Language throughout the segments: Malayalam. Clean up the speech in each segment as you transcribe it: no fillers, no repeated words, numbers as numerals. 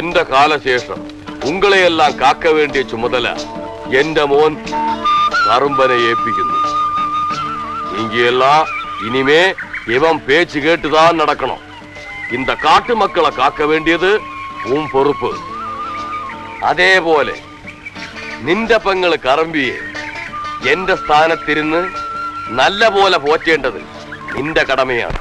എന്റെ കാലശേഷം ഉങ്ങളെയെല്ലാം കാക്ക വേണ്ടിയ ചുമതല എന്റെ മോൻ കറുമ്പനെ ഏൽപ്പിക്കുന്നു. ഇങ്ങെല്ലാം ഇനിമേ ഇവൻ പേച്ച് കേട്ടുതാൻ നടക്കണം. இந்த காட்டு மக்களை காக்க வேண்டியது உன் பொறுப்பு. അതേപോലെ നിന്റെ പെങ്ങള് കറമ്പിയെ എന്റെ സ്ഥാനത്തിരുന്ന് നല്ല പോലെ പോറ്റേണ്ടത് നിന്റെ കടമയാണ്.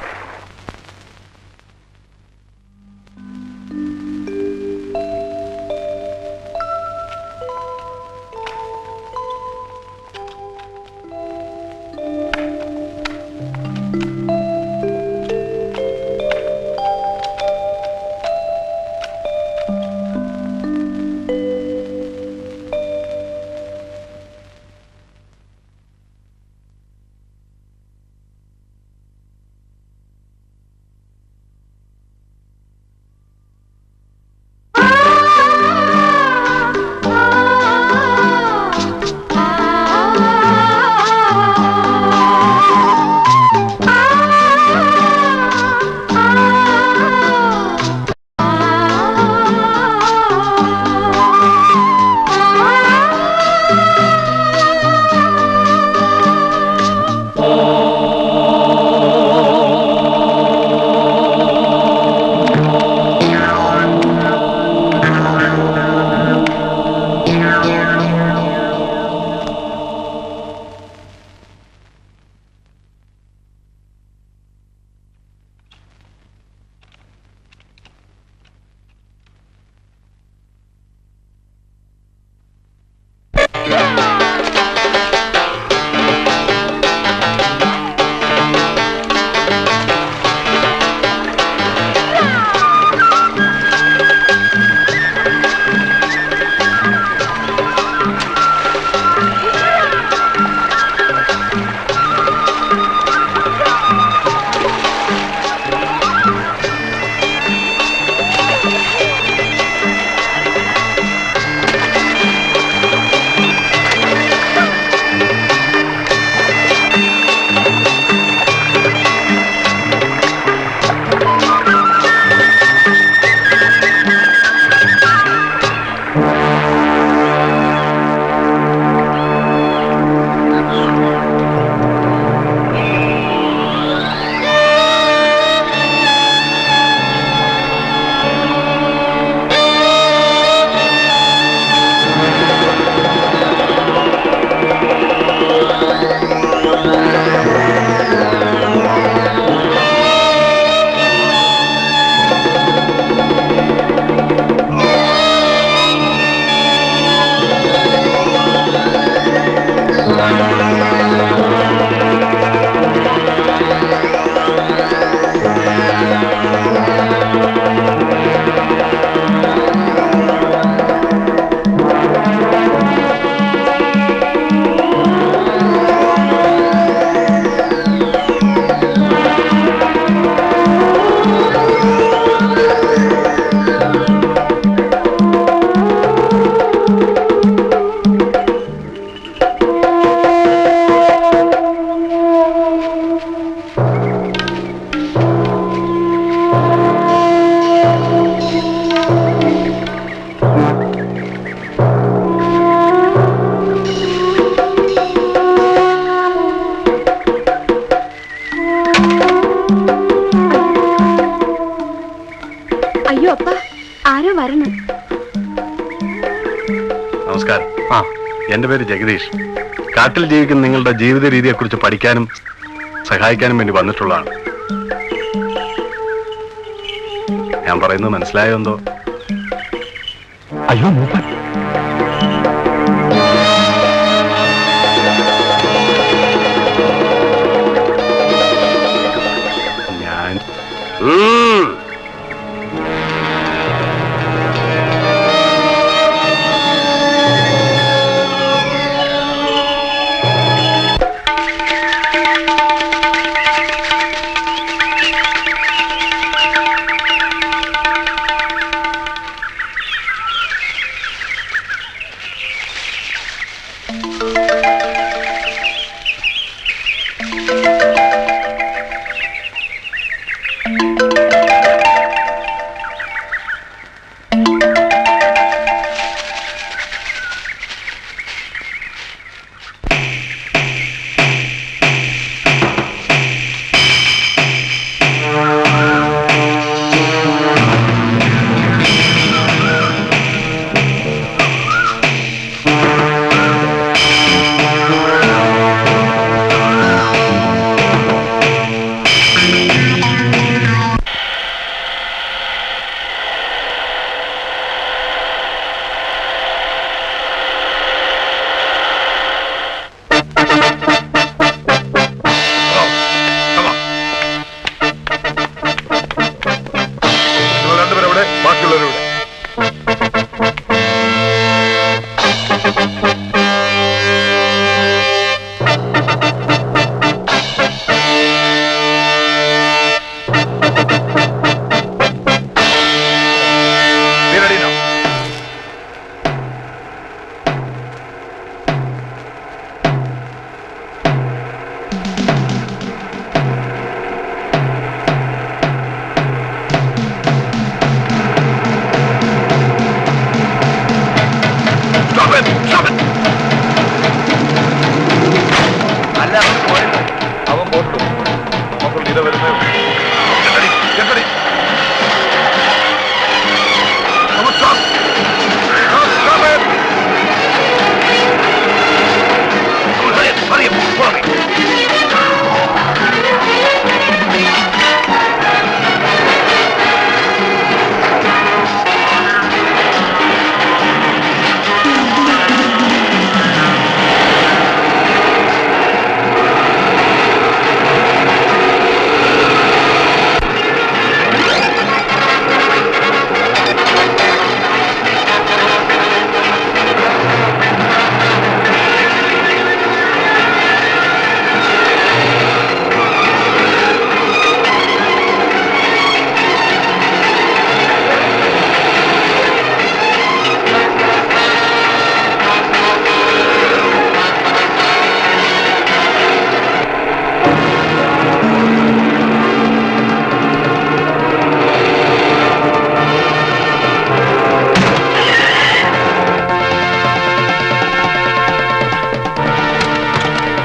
നമസ്കാരം. എന്റെ പേര് ജഗദീഷ്. കാട്ടിൽ ജീവിക്കുന്ന നിങ്ങളുടെ ജീവിത രീതിയെക്കുറിച്ച് പഠിക്കാനും സഹായിക്കാനും വേണ്ടി വന്നിട്ടുള്ളതാണ്. ഞാൻ പറയുന്നത് മനസ്സിലായോ എന്തോ? അയ്യോ മൂപ്പൻ, ഞാൻ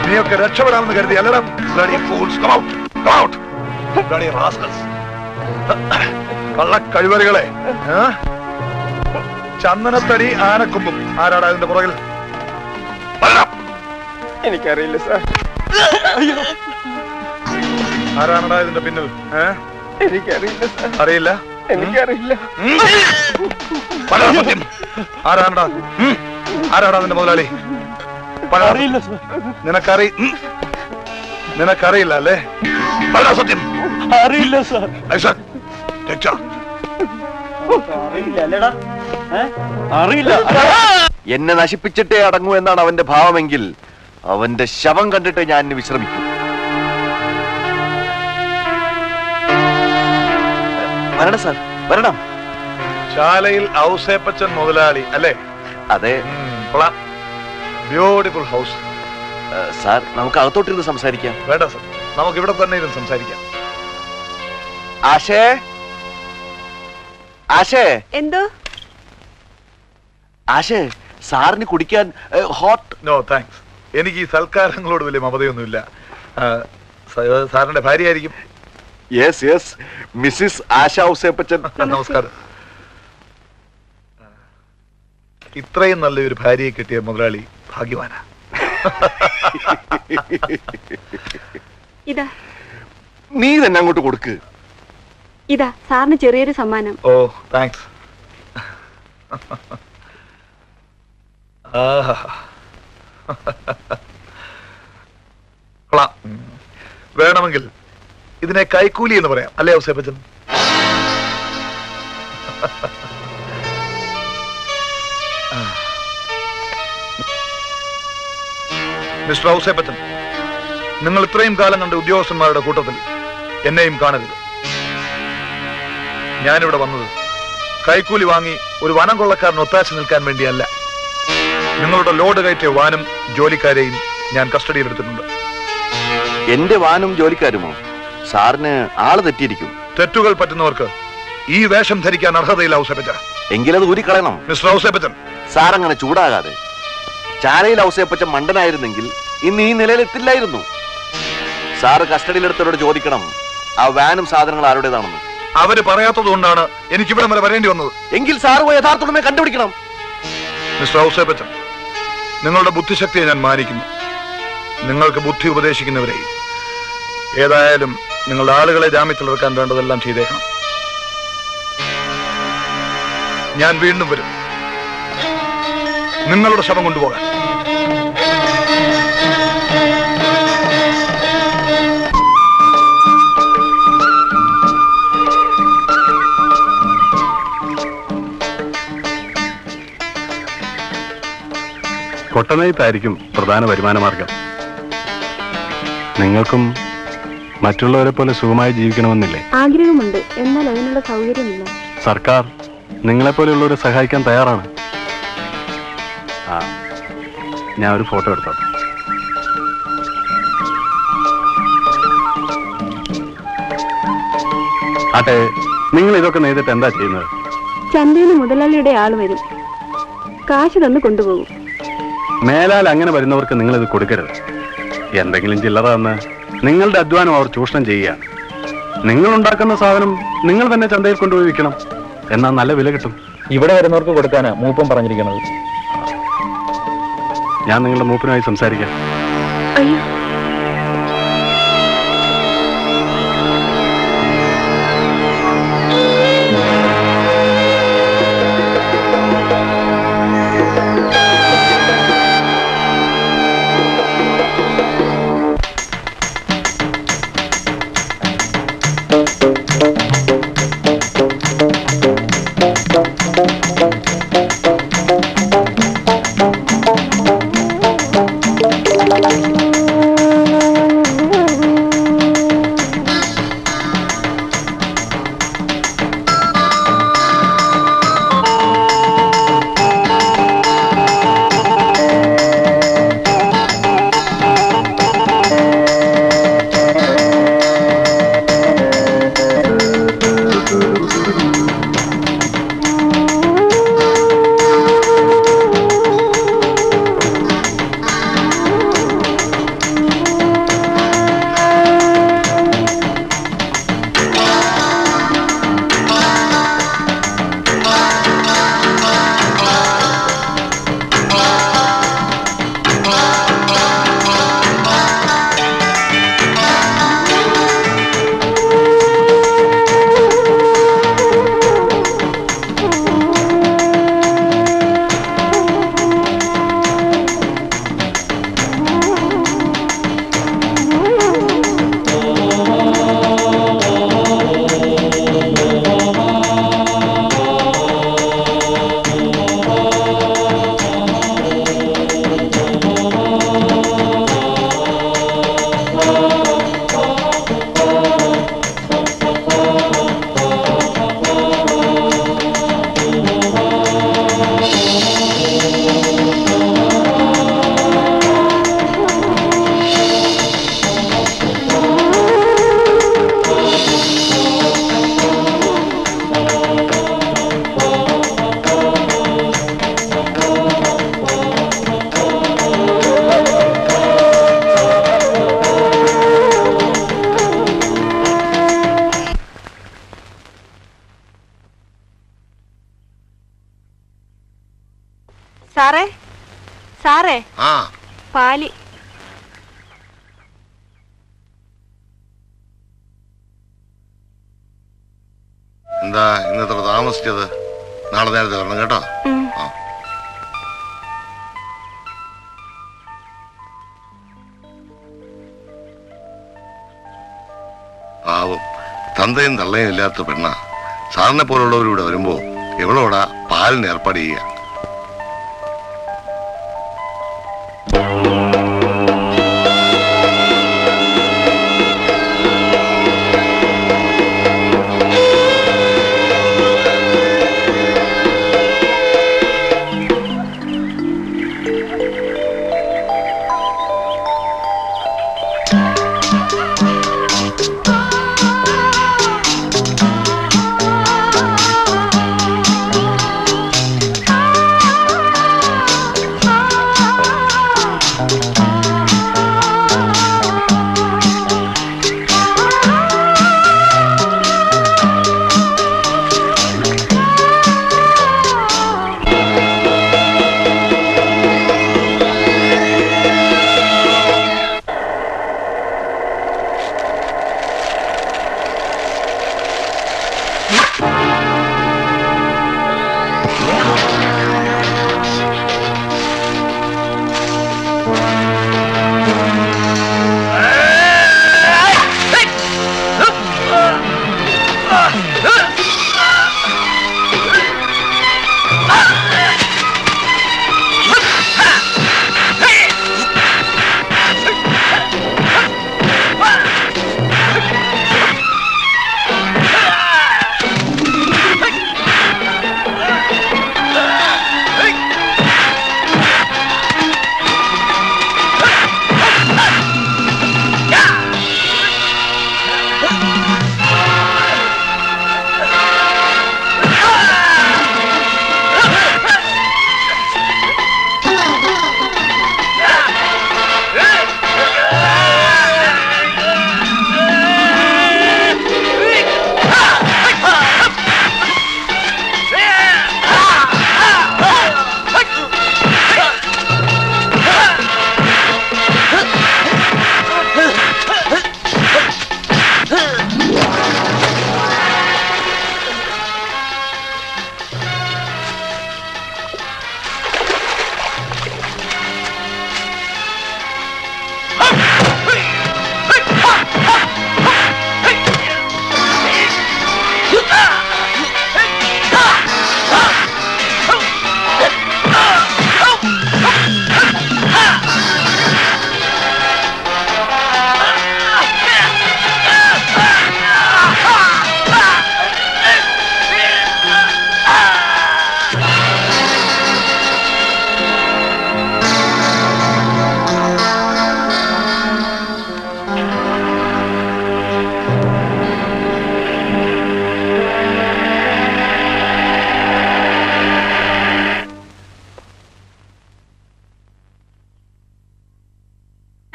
നീയൊക്കെ രക്ഷപ്പെടാമെന്ന് കരുതി അല്ലടാ. കള്ളക്കഴിവറികളെ. ചന്ദനത്തടി ആനക്കൊമ്പും ആരാടാ ഇതിന്റെ പുറകിൽ? എനിക്കറിയില്ല സാർ. ആരാണടാ ഇതിന്റെ പിന്നിൽ? എനിക്കറിയില്ല സാർ. അറിയില്ല? എനിക്കറിയില്ല. ആരാണടാ? ആരാടാ അതിന്റെ മുതലാളി? അറിയില്ല സാർ. നിനക്കറിയില്ല അല്ലേ? സത്യം അറിയില്ല സാർ. അറിയില്ല. എന്നെ നശിപ്പിച്ചിട്ടേ അടങ്ങൂ എന്നാണ് അവന്റെ ഭാവമെങ്കിൽ അവന്റെ ശവം കണ്ടിട്ട് ഞാൻ വിശ്രമിക്കും. വരണം സാർ, വരണം. ശാലയിൽ ഔസേപ്പച്ചൻ മുതലാളി അല്ലേ? അതെ. Beautiful house. സാർ, നമുക്ക് അകത്തോട്ടിരുന്ന് സംസാരിക്കാം. വേണ്ട സാർ, നമുക്ക് ഇവിടെ തന്നെ ഇരുന്ന് സംസാരിക്കാം. ആശേ, ആശേ. എന്തോ? ആശേ, സാറിന് കുടിക്കാൻ ഹോട്ട്. No thanks. എനിക്ക് ഈ സൽക്കാരങ്ങളോട് വലിയ മമതയൊന്നുമില്ല. സാറിന്റെ ഭാര്യയായിരിക്കും. യെസ് യെസ്, മിസ്സിസ് ആശ ഔസേപ്പച്ചൻ. നമസ്കാരം. ഇത്രയും നല്ലൊരു ഭാര്യയെ കിട്ടിയ മുതലാളി ഭാഗ്യവാനാ. ഇതാ, നീ തന്നെ അങ്ങോട്ട് കൊടുക്ക്. ഇതാ സാറിന് ചെറിയൊരു സമ്മാനം. ഓ താങ്ക്സ്. വേണമെങ്കിൽ ഇതിനെ കൈക്കൂലി എന്ന് പറയാം അല്ലേ ഔസേപ്പച്ചൻ? മിസ്റ്റർ ഔസേപ്പച്ചൻ, നിങ്ങൾ ഇത്രയും കാലം കണ്ട ഉദ്യോഗസ്ഥന്മാരുടെ കൂട്ടത്തിൽ എന്നെയും കാണരുത്. ഞാനിവിടെ വന്നത് കൈക്കൂലി വാങ്ങി ഒരു വനം കൊള്ളക്കാരൻ ഒത്താശ നിൽക്കാൻ വേണ്ടിയല്ല. നിങ്ങളുടെ ലോഡ് കയറ്റിയ വാനും ജോലിക്കാരെയും ഞാൻ കസ്റ്റഡിയിലെടുത്തിട്ടുണ്ട്. എന്റെ വാനും ജോലിക്കാരുമോ? സാറിന് ആള് തെറ്റിയിരിക്കും. തെറ്റുകൾ പറ്റുന്നവർക്ക് ഈ വേഷം ധരിക്കാൻ അർഹതയില്ല ഔസേപ്പച്ചൻ. എങ്കിലത് ഊരിക്കളയണം. മിസ്റ്റർ ഔസേപ്പച്ചൻ, സാർ അങ്ങനെ ചൂടാകാതെ. ചാലയിൽ ഔസേപ്പച്ചൻ മണ്ടനായിരുന്നെങ്കിൽ ഇന്ന് ഈ നിലയിലെത്തില്ലായിരുന്നു. സാറ് കസ്റ്റഡിയിലെടുത്തവരോട് ചോദിക്കണം ആ വാനും സാധനങ്ങൾ ആരുടേതാണെന്ന്. അവര് പറയാത്തത് കൊണ്ടാണ് എനിക്ക് ഇവിടെ വരെ വരേണ്ടി വന്നത്. എങ്കിൽ സാറ് യഥാർത്ഥ ഉടമയെ കണ്ടുപിടിക്കണം. മിസ്റ്റർ ഔസേപ്പച്ചൻ, നിങ്ങളുടെ ബുദ്ധിശക്തിയെ ഞാൻ മാനിക്കുന്നു. നിങ്ങൾക്ക് ബുദ്ധി ഉപദേശിക്കുന്നവരെ ഏതായാലും നിങ്ങളുടെ ആളുകളെ ജാമ്യത്തിലിറക്കാൻ വേണ്ടതെല്ലാം ചെയ്തേക്കണം. ഞാൻ വീണ്ടും വരും നിങ്ങളുടെ ശവം കൊണ്ടുപോകാൻ. കൊട്ടനെയ്ത്തായിരിക്കും പ്രധാന വരുമാന മാർഗം. നിങ്ങൾക്കും മറ്റുള്ളവരെ പോലെ സുഖമായി ജീവിക്കണമെന്നില്ലേ? ആഗ്രഹമുണ്ട്, എന്നാൽ അതിനുള്ള സൗകര്യമില്ല. സർക്കാർ നിങ്ങളെപ്പോലെയുള്ളവരെ സഹായിക്കാൻ തയ്യാറാണ്. ഞാൻ ഒരു ഫോട്ടോ എടുത്തോ. ആട്ടെ, നിങ്ങൾ ഇതൊക്കെ നെയ്തിട്ട് എന്താ ചെയ്യുന്നത്? ചന്തയിൽ മുതലാളിയുടെ ആള് വരും, കാശ് തന്ന് കൊണ്ടുപോകും. മേലാൽ അങ്ങനെ വരുന്നവർക്ക് നിങ്ങൾ ഇത് കൊടുക്കരുത്. എന്തെങ്കിലും ചില്ലറ തന്ന് നിങ്ങളുടെ അധ്വാനം അവർ ചൂഷണം ചെയ്യുകയാണ്. നിങ്ങൾ ഉണ്ടാക്കുന്ന സാധനം നിങ്ങൾ തന്നെ ചന്തയിൽ കൊണ്ടുപോയി വിൽക്കണം. എന്നാൽ നല്ല വില കിട്ടും. ഇവിടെ വരുന്നവർക്ക് കൊടുക്കാനാ മൂപ്പം പറഞ്ഞിരിക്കുന്നത്. ഞാൻ നിങ്ങളുടെ മൂപ്പനുമായി സംസാരിക്കാം. അയ്യോ, ആ പാല്. എന്താ ഇന്നത്ര താമസിച്ചത്? നാളെ നേരത്തെ വരണം കേട്ടോ. ആ പാവം, തന്തയും തള്ളയും ഇല്ലാത്ത പെണ്ണ. സാറിനെ പോലുള്ളവരിവിടെ വരുമ്പോ എവളോടാ പാലിന് ഏർപ്പാട് ചെയ്യുക.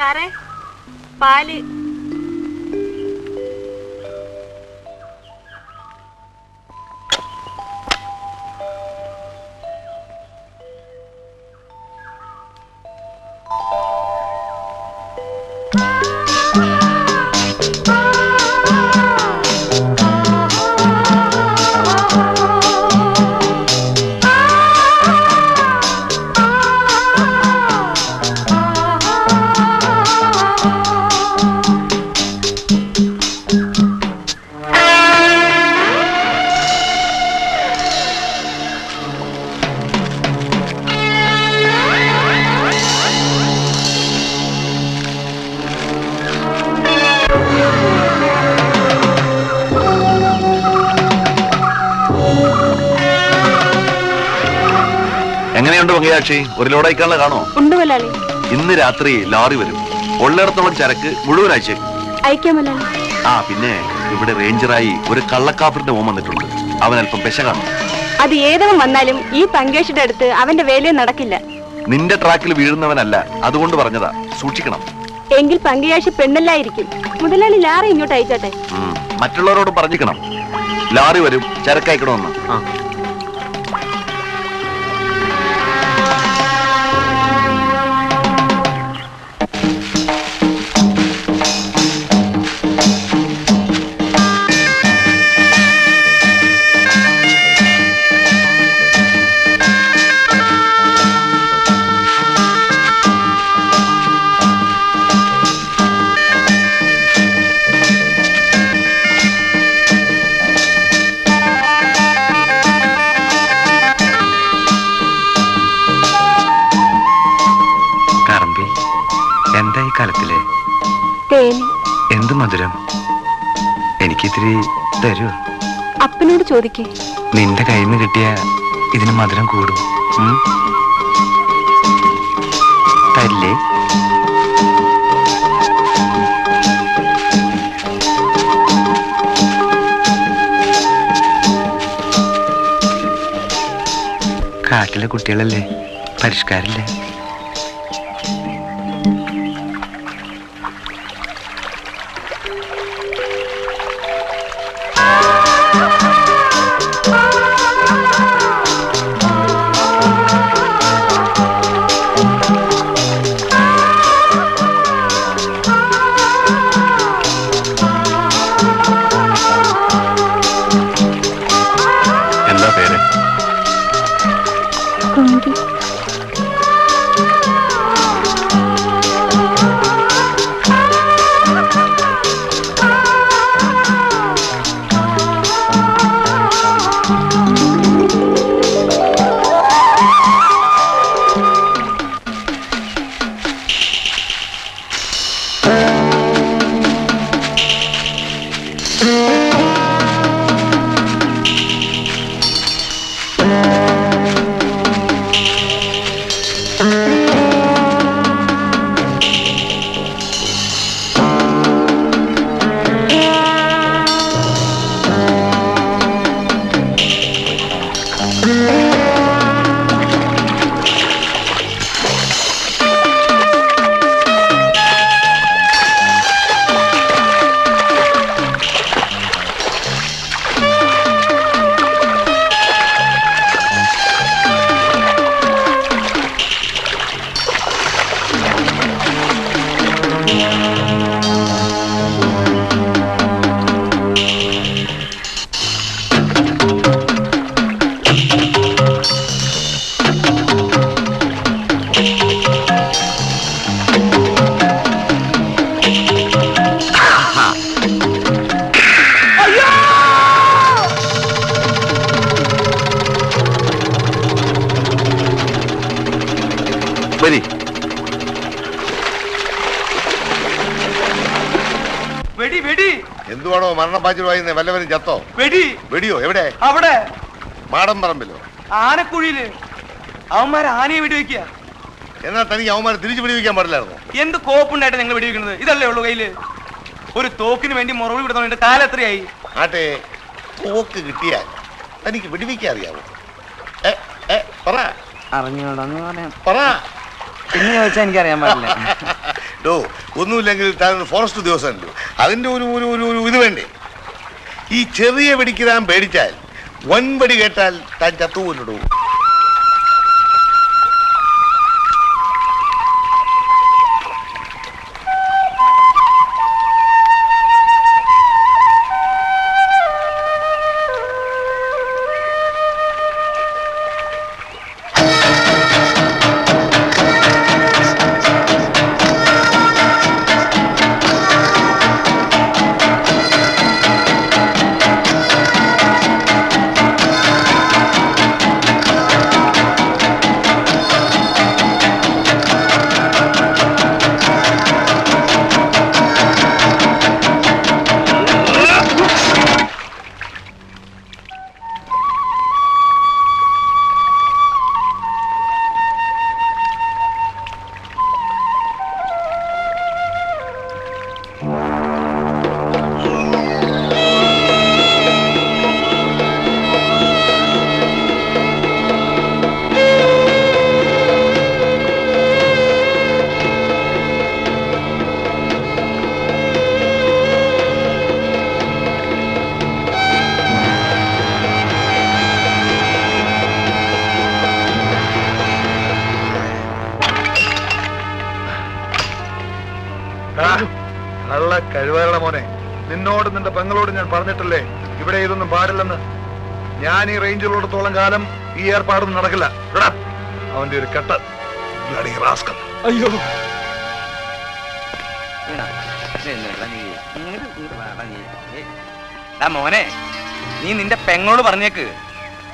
സാറേ, പാല്. എങ്ങനെയുണ്ട് മംഗയാക്ഷി? ഒരു ലോഡയക്കാനുള്ള കാണോ? ഉണ്ട് മുതലാളി. ഇന്ന് രാത്രി ലോറി വരും. ഉള്ളിടത്തോളം ചരക്ക് മുഴുവൻ അയച്ചേക്കും. അയക്കാം മുതലാളി. ആ പിന്നെ ഇവിടെ റേഞ്ചറായി ഒരു കള്ളക്കാഫറിന്റെ മോൻ വന്നിട്ടുണ്ട്. അവൻ അല്പം പെശ കാണും. അത് ഏതവൻ വന്നാലും ഈ പങ്കേഷിന്റെ അടുത്ത് അവന്റെ വേലയും നടക്കില്ല. നിന്റെ ട്രാക്കിൽ വീഴുന്നവനല്ല, അതുകൊണ്ട് പറഞ്ഞതാ, സൂക്ഷിക്കണം. എങ്കിൽ പങ്കയാശി പെണ്ണല്ലായിരിക്കും. മുതലാളി ലാറി ഇങ്ങോട്ട് അയച്ചോട്ടെ. മറ്റുള്ളവരോട് പറഞ്ഞിക്കണം, ലാറി വരും, ചരക്കയക്കണമെന്ന്. എന്താ ഈ കാലത്തില് തേന്. എന്ത് മധുരം? എനിക്കിത്തിരി തരൂ. അപ്പനോട് ചോദിക്കേ. നിന്റെ കയ്യിൽ നിന്ന് കിട്ടിയ ഇതിന് മധുരം കൂടും. തരില്ലേ? കാട്ടിലെ കുട്ടികളല്ലേ, പരിഷ്കാരില്ലേ? എന്താ പേര്? കുന്തി. വരി. വെടി വെടി എന്തുവാണോ മരണപ്പാച്ചിലുമായി വല്ലവരും ചത്തോ? വെടി വെടിയോ? എവിടെ? അവിടെ മാടൻ പറമ്പിലോ? ആനക്കുഴിയില് അവന്മാരെ ആനയെ വെടിവെക്കുക. എന്നാൽ തനിക്ക് അവന്മാരെ തിരിച്ചു വെടിവെക്കാൻ പാടില്ലായിരുന്നു. എന്ത് കോപ്പുണ്ടായിട്ട് നിങ്ങൾ വെടിവെക്കുന്നത്? ഇതല്ലേ ഉള്ളൂ കയ്യില്? ഒരു തോക്കിന് വേണ്ടി മുറവിൽ വിടുന്ന കാലം എത്രയായി? ആട്ടെ, തോക്ക് കിട്ടിയാൽ തനിക്ക് വെടിവെക്കാൻ അറിയാവോ? പറ. അറിഞ്ഞോടാന്ന് പറയാം. പറ. പിന്നെ ചോദിച്ചാൽ എനിക്കറിയാൻ പാടില്ല. ഡോ, ഒന്നുമില്ലെങ്കിൽ താൻ ഫോറസ്റ്റ് ഉദ്യോഗസ്ഥനല്ലോ, അതിന്റെ ഒരു ഒരു ഒരു ഇത് വേണ്ടേ? ഈ ചെറിയ വെടിക്ക് താൻ പേടിച്ചാൽ വൻപടി കേട്ടാൽ താൻ ചത്തുപോലിടൂ. നല്ല കഴിവുകളുടെ മോനെ, നിന്നോട് നിന്റെ പെങ്ങളോട് ഞാൻ പറഞ്ഞിട്ടില്ലേ ഇവിടെ ഇതൊന്നും പാടില്ലെന്ന്? ഞാൻ ഈ റേഞ്ചിലോടത്തോളം കാലം ഈ ഏർപ്പാടൊന്നും നടക്കില്ല. അവന്റെ ഒരു കെട്ട്. അയ്യോ, മോനെ, നീ നിന്റെ പെങ്ങളോട് പറഞ്ഞേക്ക്,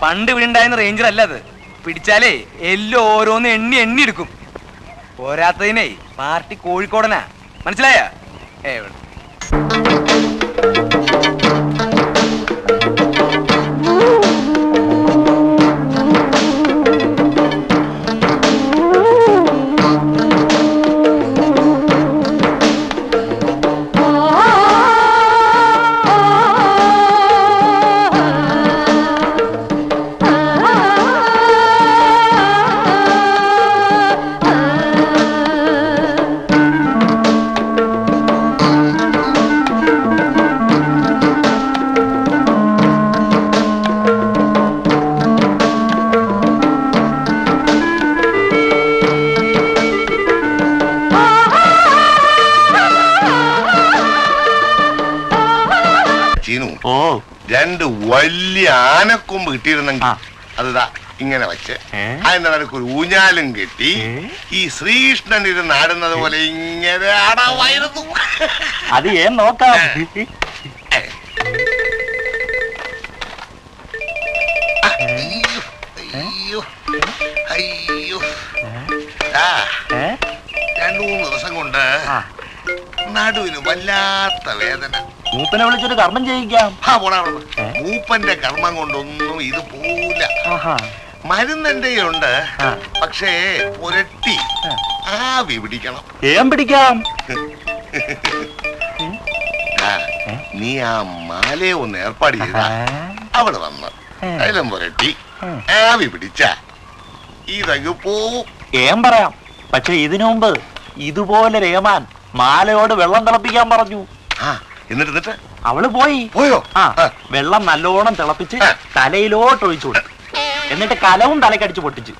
പണ്ട് ഇവിടെ ഉണ്ടായിരുന്ന റേഞ്ചർ അല്ല അത്. പിടിച്ചാലേ എല്ലാം ഓരോന്ന് എണ്ണി എണ്ണി എടുക്കും. പോരാത്തതിനെ പാർട്ടി കോഴിക്കോടനാ, മനസ്സിലായ? രണ്ട് വലിയ ആനക്കൊമ്പ് കിട്ടിയിരുന്നെങ്കിൽ അതാ ഇങ്ങനെ വെച്ച് അതിന്റെ നടുക്കൊരു ഊഞ്ഞാലും കെട്ടി ഈ ശ്രീകൃഷ്ണൻ ഇരുന്ന് ആടുന്നത് പോലെ ഇങ്ങനെ ആടാമായിരുന്നു. അത് നോക്കാം. അയ്യോ അയ്യോ, രണ്ടു മൂന്ന് ദിവസം കൊണ്ട് നടുവിന് വല്ലാത്ത വേദന. മൂപ്പനെ വിളിച്ചൊരു കർമ്മം ചെയ്യിക്കാം. മൂപ്പന്റെ കർമ്മം കൊണ്ടൊന്നും ഇത് പോവില്ല. മരുന്നെന്റെ ഉണ്ട്, പക്ഷേ പുരട്ടി ആവി പിടിക്കണം. പിടിക്കാം. നീ ആ മാലയെ ഒന്ന് ഏർപ്പാട് ചെയ്ത അവള് വന്ന് അതിലും പുരട്ടി ആവി പിടിച്ച ഇതങ്ങ് പോവും. പറയാം, പക്ഷെ ഇതിനു മുമ്പ് ഇതുപോലെ രേമാൻ മാലയോട് വെള്ളം തിളപ്പിക്കാൻ പറഞ്ഞു. എന്നിട്ട് അവള് പോയോ? വെള്ളം നല്ലോണം തിളപ്പിച്ച് തലയിലോട്ട് ഒഴിച്ചു കൊടുത്തു. എന്നിട്ട് കലവും തലക്കടിച്ചു പൊട്ടിച്ചു.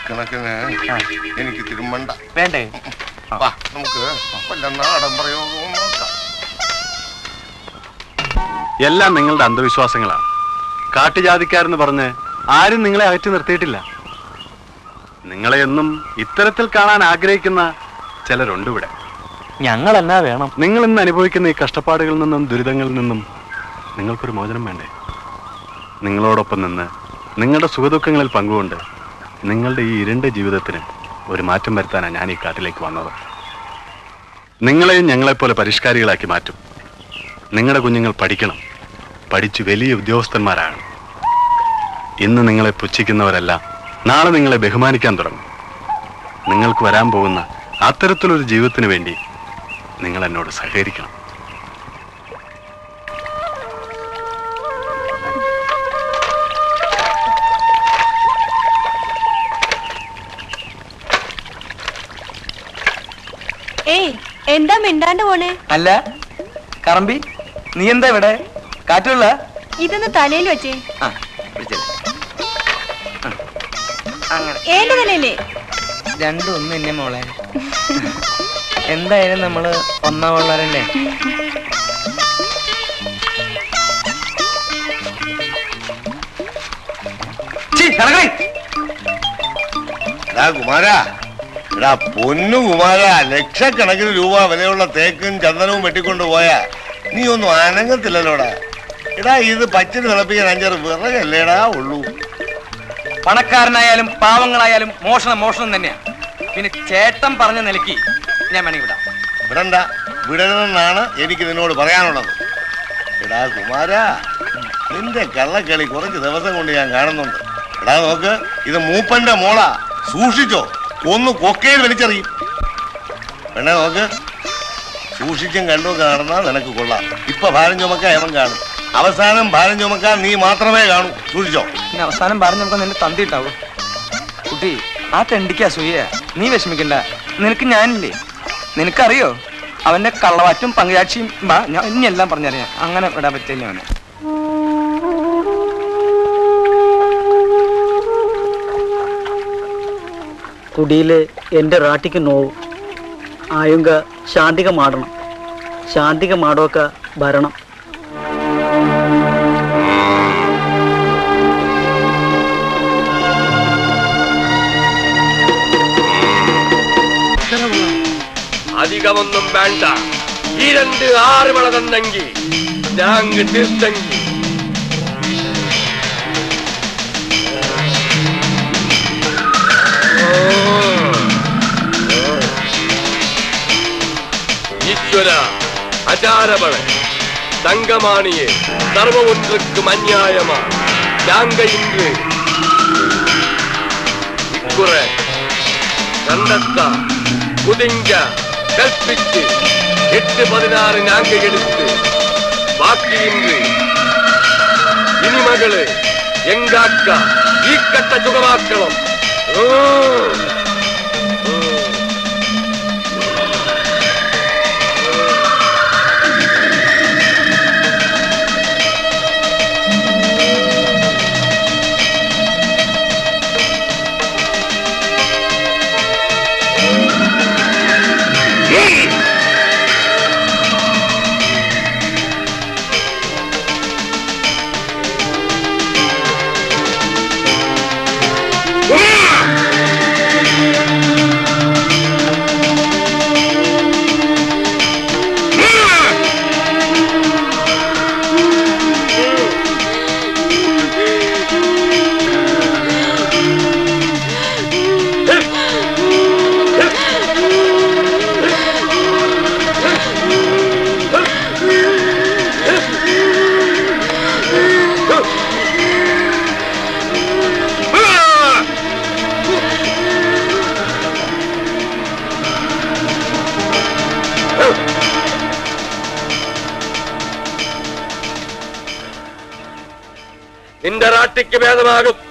കണക്കിന് എനിക്ക് തിരുമ്പണ്ട. വേണ്ടേ? നമുക്ക് നാടൻ പ്രയോഗവും നോക്കാം. എല്ലാം നിങ്ങളുടെ അന്ധവിശ്വാസങ്ങളാണ്. കാട്ടുജാതിക്കാരെന്ന് പറഞ്ഞ് ആരും നിങ്ങളെ അകറ്റി നിർത്തിയിട്ടില്ല. നിങ്ങളെ എന്നും ഇത്തരത്തിൽ കാണാൻ ആഗ്രഹിക്കുന്ന ചിലരുണ്ട് ഇവിടെ. ഞങ്ങൾ എന്നാ വേണം? നിങ്ങൾ ഇന്ന് അനുഭവിക്കുന്ന ഈ കഷ്ടപ്പാടുകളിൽ നിന്നും ദുരിതങ്ങളിൽ നിന്നും നിങ്ങൾക്കൊരു മോചനം വേണ്ടേ? നിങ്ങളോടൊപ്പം നിന്ന് നിങ്ങളുടെ സുഖദുഃഖങ്ങളിൽ പങ്കുകൊണ്ട് നിങ്ങളുടെ ഈ ഇരുണ്ട ജീവിതത്തിന് ഒരു മാറ്റം വരുത്താനാണ് ഞാൻ ഈ കാട്ടിലേക്ക് വന്നത്. നിങ്ങളെയും ഞങ്ങളെപ്പോലെ പരിഷ്കാരികളാക്കി മാറ്റും. നിങ്ങളുടെ കുഞ്ഞുങ്ങൾ പഠിക്കണം, പഠിച്ചു വലിയ ഉദ്യോഗസ്ഥന്മാരാണ്. ഇന്ന് നിങ്ങളെ പുച്ഛിക്കുന്നവരെല്ലാം നാളെ നിങ്ങളെ ബഹുമാനിക്കാൻ തുടങ്ങും. നിങ്ങൾക്ക് വരാൻ പോകുന്ന അത്തരത്തിലൊരു ജീവിതത്തിന് വേണ്ടി നിങ്ങൾ എന്നോട് സഹകരിക്കണം. എന്താ മിണ്ടാണ്ട് പോണേ? അല്ല കറമ്പി, നീ എന്താ ഇവിടെ? കാറ്റുള്ള ഇതൊന്ന് തലയിൽ വെച്ചേ. ഏന്റെ തലയിലേ? രണ്ടും ഒന്നും എന്നെ മോളെ. എന്തായാലും നമ്മള് ഒന്നാം ഉള്ളവരല്ലേ. കുമാരാ, എടാ പൊന്നു കുമാര, ലക്ഷക്കണക്കിന് രൂപ വിലയുള്ള തേക്കും ചന്ദനവും വെട്ടിക്കൊണ്ട് പോയാ നീ ഒന്നും അനങ്ങത്തില്ലല്ലോടാ. എടാ ഇത് പച്ചിന് തിളപ്പിക്കാൻ 5 വിറകല്ലേടാ ഉള്ളൂ. പണക്കാരനായാലും പാവങ്ങളായാലും മോഷണം മോഷണം തന്നെയാണ്. പിന്നെ ചേട്ടൻ പറഞ്ഞ നിലയ്ക്ക് ഞാൻ വേണമെങ്കിൽ വിടാം. വിടണ്ട, വിടരുതെന്നാണ് എനിക്ക് നിന്നോട് പറയാനുള്ളത്. എടാ കുമാരാ, നിന്റെ കള്ളക്കളി കുറച്ച് ദിവസം കൊണ്ട് ഞാൻ കാണുന്നുണ്ട്. എടാ നോക്ക്, ഇത് മൂപ്പന്റെ മോളാ, സൂക്ഷിച്ചോ, ഒന്ന് കൊക്കയിൽ വലിച്ചെറിയും. പെണ്ണെ നോക്ക്, സൂക്ഷിച്ചും കണ്ടും നടന്നാൽ നിനക്ക് കൊള്ളാം. ഇപ്പൊ ഭാരം ചുമക്കാൻ എവൻ കാണും, അവസാനം ഭാരം ചുമക്കാൻ നീ മാത്രമേ കാണൂ. സൂക്ഷിച്ചോ. പിന്നെ അവസാനം ഭാരം ചുമക്കാൻ നിന്റെ തന്തിട്ടാവും. കുട്ടി, ആ തെണ്ടിക്ക് അസൂയ. നീ വിഷമിക്കണ്ട, നിനക്ക് ഞാനില്ലേ. നിനക്കറിയോ അവന്റെ കള്ളവാറ്റും പങ്കാഴ്ചയും? ഞാൻ ഇനി എല്ലാം പറഞ്ഞറിയാം. അങ്ങനെ വിടാൻ പറ്റില്ല അവനെ. കുടിയിലെ എൻ്റെ റാട്ടിക്ക് നോവും ആയുങ്ക ശാന്തിക മാടണം, ശാന്തിക മാടോക്ക ഭരണം. അധികമൊന്നും വേണ്ട. ഈ 2 6 വള തന്നെങ്കിൽ ഞാൻ തീർത്തെങ്കിൽ ஈஸ்வர அச்சாரபல தங்கமானியே சர்வ ஒன்றுக்கும் அந்நியாயமா நாங்க இன்று இக்குறை கண்டத்தா குதிங்க கற்பித்து 8-16 நாங்க எடுத்து பாக்கி இன்று இனிமகளு எங்க அக்கா ஈக்கட்ட சுகமாக்கணும். இந்த ராட்டிக்கு பேதமாகும்.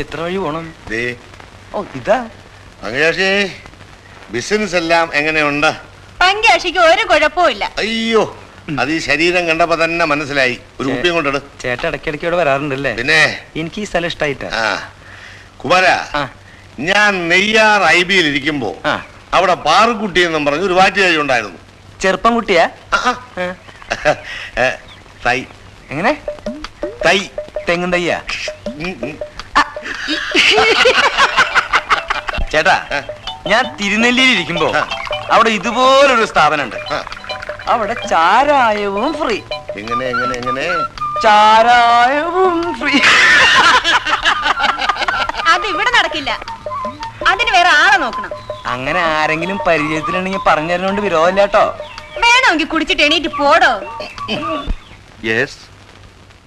എത്ര വഴി പോണം? ഓ ഇതാ പങ്കജാക്ഷി, ബിസിനസ് എല്ലാം എങ്ങനെയുണ്ട്? പങ്കജാക്ഷിക്ക് ഒരു കുഴപ്പമില്ല. അയ്യോ, അത് ഈ ശരീരം കണ്ടപ്പോ തന്നെ മനസ്സിലായി. ഒരു കുപ്പിയും കൊണ്ടിട്. ചേട്ടൻ ഇടയ്ക്കിടയ്ക്ക് ഇവിടെ വരാറുണ്ടല്ലേ? പിന്നെ എനിക്ക് ഈ സ്ഥലം ഇഷ്ടായിട്ടാ. കുമാര, ഞാൻ നെയ്യാർ ഐബിയിൽ ഇരിക്കുമ്പോ അവിടെ പാറുക്കുട്ടി എന്നും പറഞ്ഞ് ഒരു വാറ്റുകാരി ഉണ്ടായിരുന്നു. ചെറുപ്പം കുട്ടിയാ? തൈ. എങ്ങനെ? തൈ. തെങ്ങും തയ്യാ? ചേട്ടാ, ഞാൻ തിരുനെല്ലിയിൽ ഇരിക്കുമ്പോ അവിടെ ഇതുപോലൊരു സ്ഥാപനമുണ്ട്. അവിടെ ചാരായവും ഫ്രീ. എങ്ങനെ എങ്ങനെ എങ്ങനെ? ചാരായവും ഫ്രീ. അത് ഇവിടെ നടക്കില്ല. അതിന് വേറെ ആളെ നോക്കണം. അങ്ങനെ ആരെങ്കിലും പരിചയത്തിലുണ്ടെങ്കിൽ പറഞ്ഞു തരുന്നോണ്ട് വിരോധമില്ല കേട്ടോ. വേണമെങ്കിൽ കുടിച്ചിട്ട് എണീറ്റ് പോടോ. യെസ്,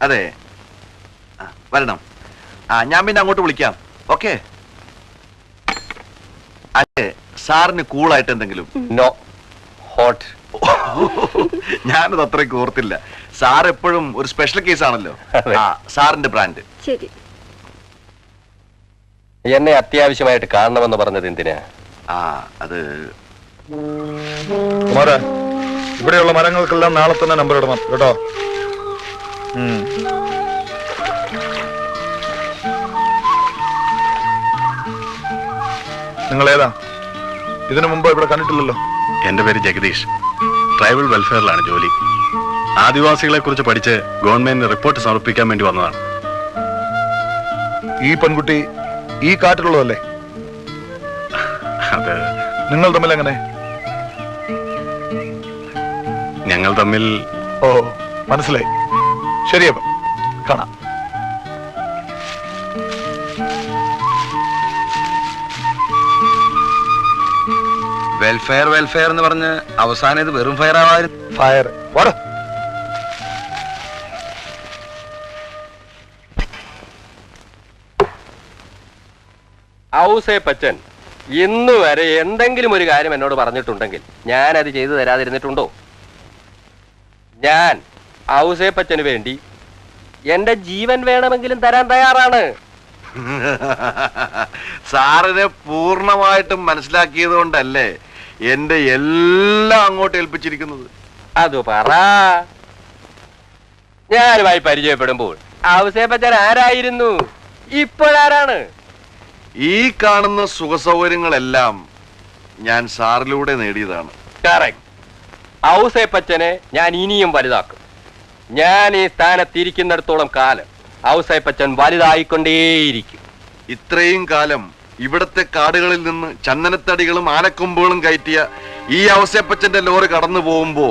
അതെ, വരണം. ഞാൻ പിന്നെ അങ്ങോട്ട് വിളിക്കാം. ഓക്കെ. അതെ, സാറിന് കൂളായിട്ട് എന്തെങ്കിലും? No, hot. ഞാനത് അത്രയ്ക്ക് ഓർത്തില്ല. സാർ എപ്പോഴും ഒരു സ്പെഷ്യൽ കേസ് ആണല്ലോ. സാറിന്റെ ബ്രാൻഡ്. ശരി. എന്നെ അത്യാവശ്യമായിട്ട് കാണണമെന്ന് പറഞ്ഞത് എന്തിനാ? അത് കുമാര, ഇവിടെയുള്ള മരങ്ങൾക്കെല്ലാം നാളെ തന്നെ നമ്പർ ഇടണം കേട്ടോ. നിങ്ങൾ ഏതാ? ഇതിനു മുമ്പ് ഇവിടെ കണ്ടിട്ടില്ലല്ലോ. എന്റെ പേര് ജഗദീഷ്. ട്രൈബൽ വെൽഫെയറിലാണ് ജോലി. ആദിവാസികളെ കുറിച്ച് പഠിച്ച് ഗവൺമെന്റിന് റിപ്പോർട്ട് സമർപ്പിക്കാൻ വേണ്ടി വന്നതാണ്. ഈ പെൺകുട്ടി ഈ കാട്ടിലുള്ളതല്ലേ? അത് നിങ്ങൾ തമ്മിൽ എങ്ങനെ? ഞങ്ങൾ തമ്മിൽ. ഓ, മനസ്സിലായി. ശരിയപ്പം കാണാം. വെൽഫെയർ വെൽഫെയർ എന്ന് പറഞ്ഞ് അവസാനം ഇത് വെറും ഫയർ ആവായിരുന്നു. ഫയർ വാടാ. ഔസേപ്പച്ചൻ ഇന്നു വരെ എന്തെങ്കിലും ഒരു കാര്യം എന്നോട് പറഞ്ഞിട്ടുണ്ടെങ്കിൽ ഞാൻ അത് ചെയ്തു തരാതിരുന്നിട്ടുണ്ടോ? ഞാൻ ഔസേപ്പച്ചന് വേണ്ടി എന്റെ ജീവൻ വേണമെങ്കിലും തരാൻ തയ്യാറാണ്. സാറിനെ പൂർണ്ണമായിട്ടും മനസ്സിലാക്കിയത് കൊണ്ടല്ലേ എന്റെ എല്ലാം അങ്ങോട്ട് ഏൽപ്പിച്ചിരിക്കുന്നത്? അത് പറ. ഞാനുമായി പരിചയപ്പെടുമ്പോൾ ഔസേപ്പച്ചൻ ആരായിരുന്നു, ഇപ്പോഴാരാണ്? ഈ കാണുന്ന സുഖസൗകര്യങ്ങളെല്ലാം ഞാൻ സാറിലൂടെ നേടിയതാണ്. കറക്റ്റ്. ഔസേപ്പച്ചനെ ഞാൻ ഇനിയും വലുതാക്കും. ഞാൻ ഈ സ്ഥാനത്തിരിക്കുന്നിടത്തോളം കാലം ഔസേപ്പച്ചൻ വലുതായിക്കൊണ്ടേയിരിക്കും. ഇത്രയും കാലം ഇവിടത്തെ കാടുകളിൽ നിന്ന് ചന്ദനത്തടികളും ആനക്കൊമ്പുകളും കയറ്റിയ ഈ ഔസേപ്പച്ചന്റെ ലോറി കടന്നു പോകുമ്പോ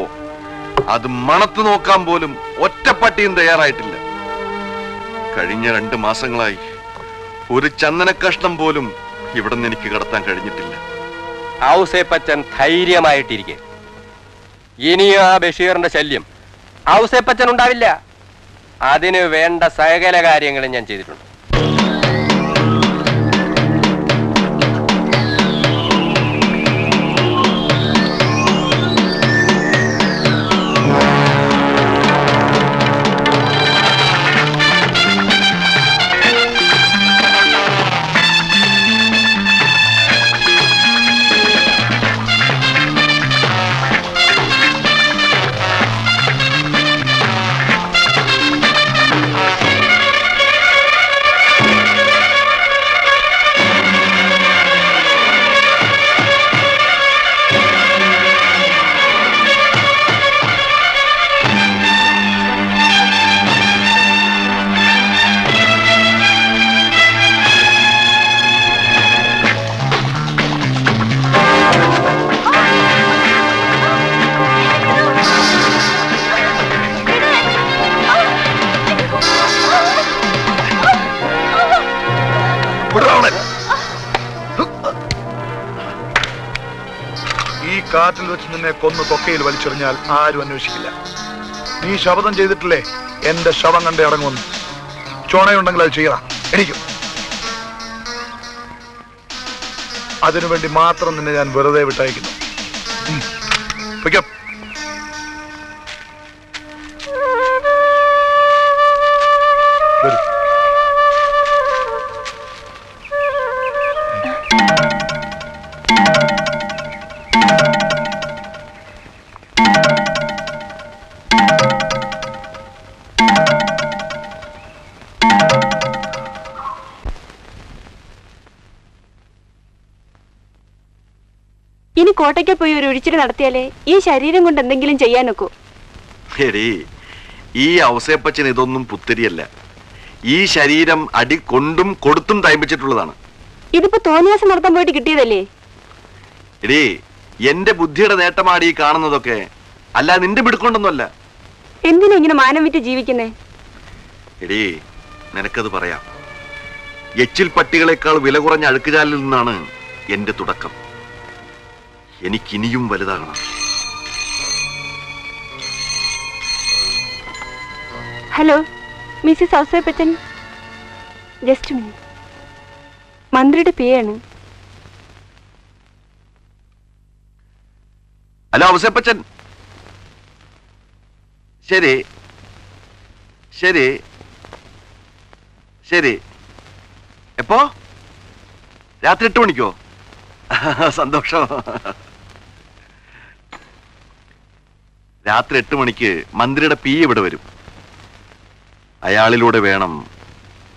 അത് മണത്തു നോക്കാൻ പോലും ഒറ്റപ്പട്ടിയും തയ്യാറായിട്ടില്ല. കഴിഞ്ഞ 2 മാസങ്ങളായി ഒരു ചന്ദന കഷ്ണം പോലും ഇവിടെ നിന്ന് എനിക്ക് കടത്താൻ കഴിഞ്ഞിട്ടില്ല. ഔസേപ്പച്ചൻ ധൈര്യമായിട്ടിരിക്കെ. ഇനിയും ആ ബഷീറിന്റെ ശല്യം ഔസേപ്പച്ചൻ ഉണ്ടാവില്ല. അതിന് വേണ്ട സകല കാര്യങ്ങളും ഞാൻ ചെയ്തിട്ടുണ്ട്. കാറ്റിൽ വെച്ച് നിന്നെ കൊന്നു കൊക്കയിൽ വലിച്ചെറിഞ്ഞാൽ ആരും അന്വേഷിക്കില്ല. നീ ശപഥം ചെയ്തിട്ടില്ലേ എന്റെ ശവം കണ്ടേ അടങ്ങുമെന്ന്? ചോണയുണ്ടെങ്കിൽ അത് ചെയ്യണം. എനിക്കും അതിനുവേണ്ടി മാത്രം നിന്നെ ഞാൻ വെറുതെ വിട്ടയക്കുന്നു. ഇനി കോട്ടയ്ക്ക് പോയി ഒരു ഒഴിച്ചിട്ട് നടത്തിയാലേ ഈ ശരീരം കൊണ്ട് എന്തെങ്കിലും ചെയ്യാനൊക്കൂ. എടീ, ഈ ഔസേപ്പച്ചൻ ഇതൊന്നും പുത്തരിയല്ല. ഈ ശരീരം അടി കൊണ്ടും കൊടുത്തും തയ്പ്പിച്ചിട്ടുള്ളതാണ്. ഇതിപ്പോ തോന്നിയാസം നടത്താൻ പോയിട്ട് കിട്ടിയതല്ലേ? എടീ, എന്റെ ബുദ്ധിയുടെ നേട്ടമാണ് ഈ കാണുന്നതൊക്കെ, അല്ല നിന്റെ പിടുക്കൊണ്ടൊന്നുമല്ല. എന്തിനാ ഇങ്ങനെ മാനം വിറ്റ് ജീവിക്കുന്നേ? എടീ, നിനക്കത് പറയാം. എച്ചിൽ പട്ടികളെക്കാൾ വില കുറഞ്ഞ അഴുക്കുചാലിൽ നിന്നാണ് എന്റെ തുടക്കം. എനിക്കിനിയും വലുതാകണം. Hello Mrs Ouseppachan, just minute. മന്ത്രിയുടെ പിയാണ്. ഹലോ ഔസേപ്പച്ചൻ. ശരി ശരി ശരി. എപ്പോ? രാത്രി 8 മണിക്കോ? സന്തോഷം. രാത്രി 8 മണിക്ക് മന്ത്രിയുടെ പി ഇവിടെ വരും. അയാളിലൂടെ വേണം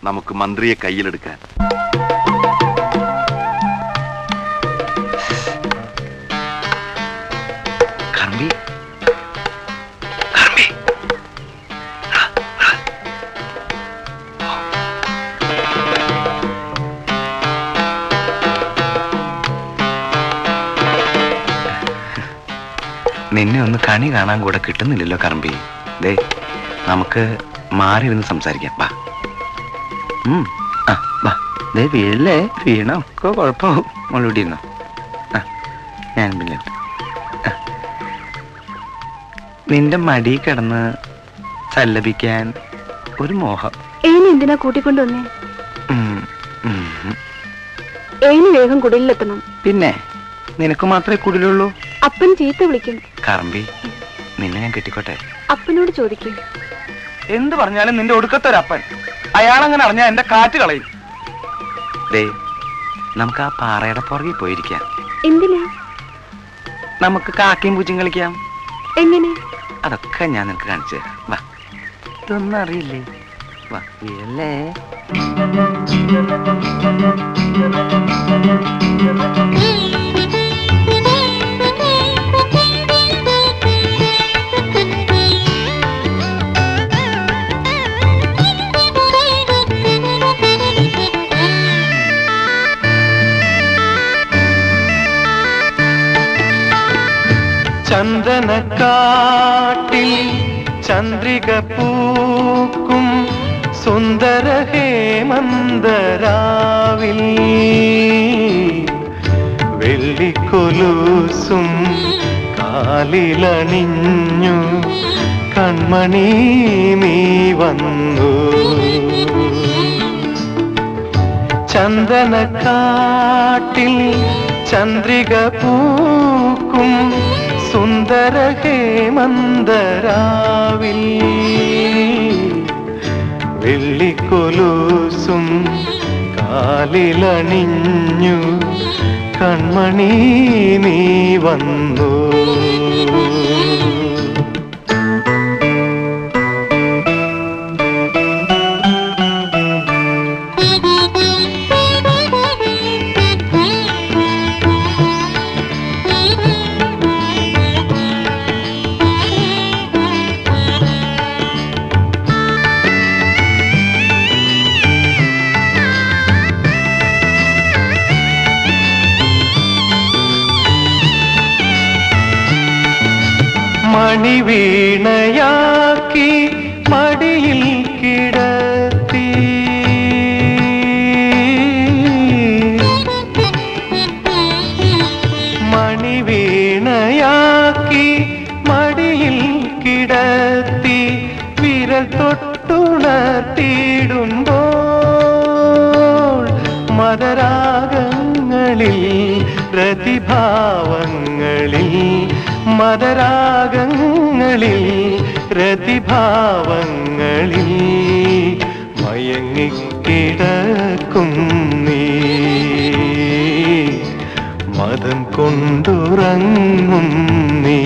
നമുക്ക് മന്ത്രിയെ കയ്യിലെടുക്കാൻ. നിന്നെ ഒന്ന് കണി കാണാൻ കൂടെ കിട്ടുന്നില്ലല്ലോ കറമ്പി. ദേ നമുക്ക് മാറി ഇരുന്ന് സംസാരിക്കാം. വാ. വാ. ദേ വീഴല്ലേ, വീണ ഒക്കെ കുഴപ്പമാവും. മോളിവിടെ ഇരുന്നോ. ഞാൻ പിന്നെ നിന്റെ മടി കിടന്ന് സല്ലപിക്കാൻ ഒരു മോഹം. എന്തിനാ കൂട്ടിക്കൊണ്ടുവന്നേ? വേഗം കുടിലെത്തണം. പിന്നെ നിനക്ക് മാത്രമേ കുടിലുള്ളൂ? അപ്പൻ ചീത്ത വിളിക്കും. കറമ്പി, നിന്നെ ഞാൻ കെട്ടിക്കോട്ടെ? അപ്പനോട് ചോദിക്കും. എന്ത് പറഞ്ഞാലും നിന്റെ ഒടുക്കത്തൊരപ്പൻ. അയാളങ്ങനെ അറിഞ്ഞാ എന്റെ കാറ്റ് കളയും. ദേ നമുക്ക് ആ പാറയുടെ പുറകിൽ പോയിരിക്കാം. എന്തിനാ? നമുക്ക് കാക്കയും പൂച്ചും കളിക്കാം. എങ്ങനെ? അതൊക്കെ ഞാൻ നിനക്ക് കാണിച്ചു തരാം. വാ. ഇതൊന്നും അറിയില്ലേ? വാ വീഴല്ലേ. ചന്ദനക്കാട്ടിൽ ചന്ദ്രിക പൂക്കും സുന്ദര ഹേമന്തരാവിൽ വെള്ളിക്കൊലുസും കാലിലണിഞ്ഞു കൺമണി നീ വന്നു. ചന്ദനക്കാട്ടിൽ ചന്ദ്രിക പൂക്കും സുന്ദര ഹേമന്തരാവിൽ വെള്ളിക്കൊലുസും കാലിലണിഞ്ഞു കൺമണി നീ വന്നു. മണിവീണയാക്കി മടിയിൽ കിടത്തി മണിവീണയാക്കി മടിയിൽ കിടത്തി വിരൽ തൊട്ടുണർത്തിയിടുമ്പോൾ മദരാഗങ്ങളിൽ പ്രതിഭാവങ്ങളിൽ മദരാഗങ്ങളിൽ രതിഭാവങ്ങളിൽ മയങ്ങിക്കിടക്കും നീ മദം കൊണ്ടുറങ്ങും നീ.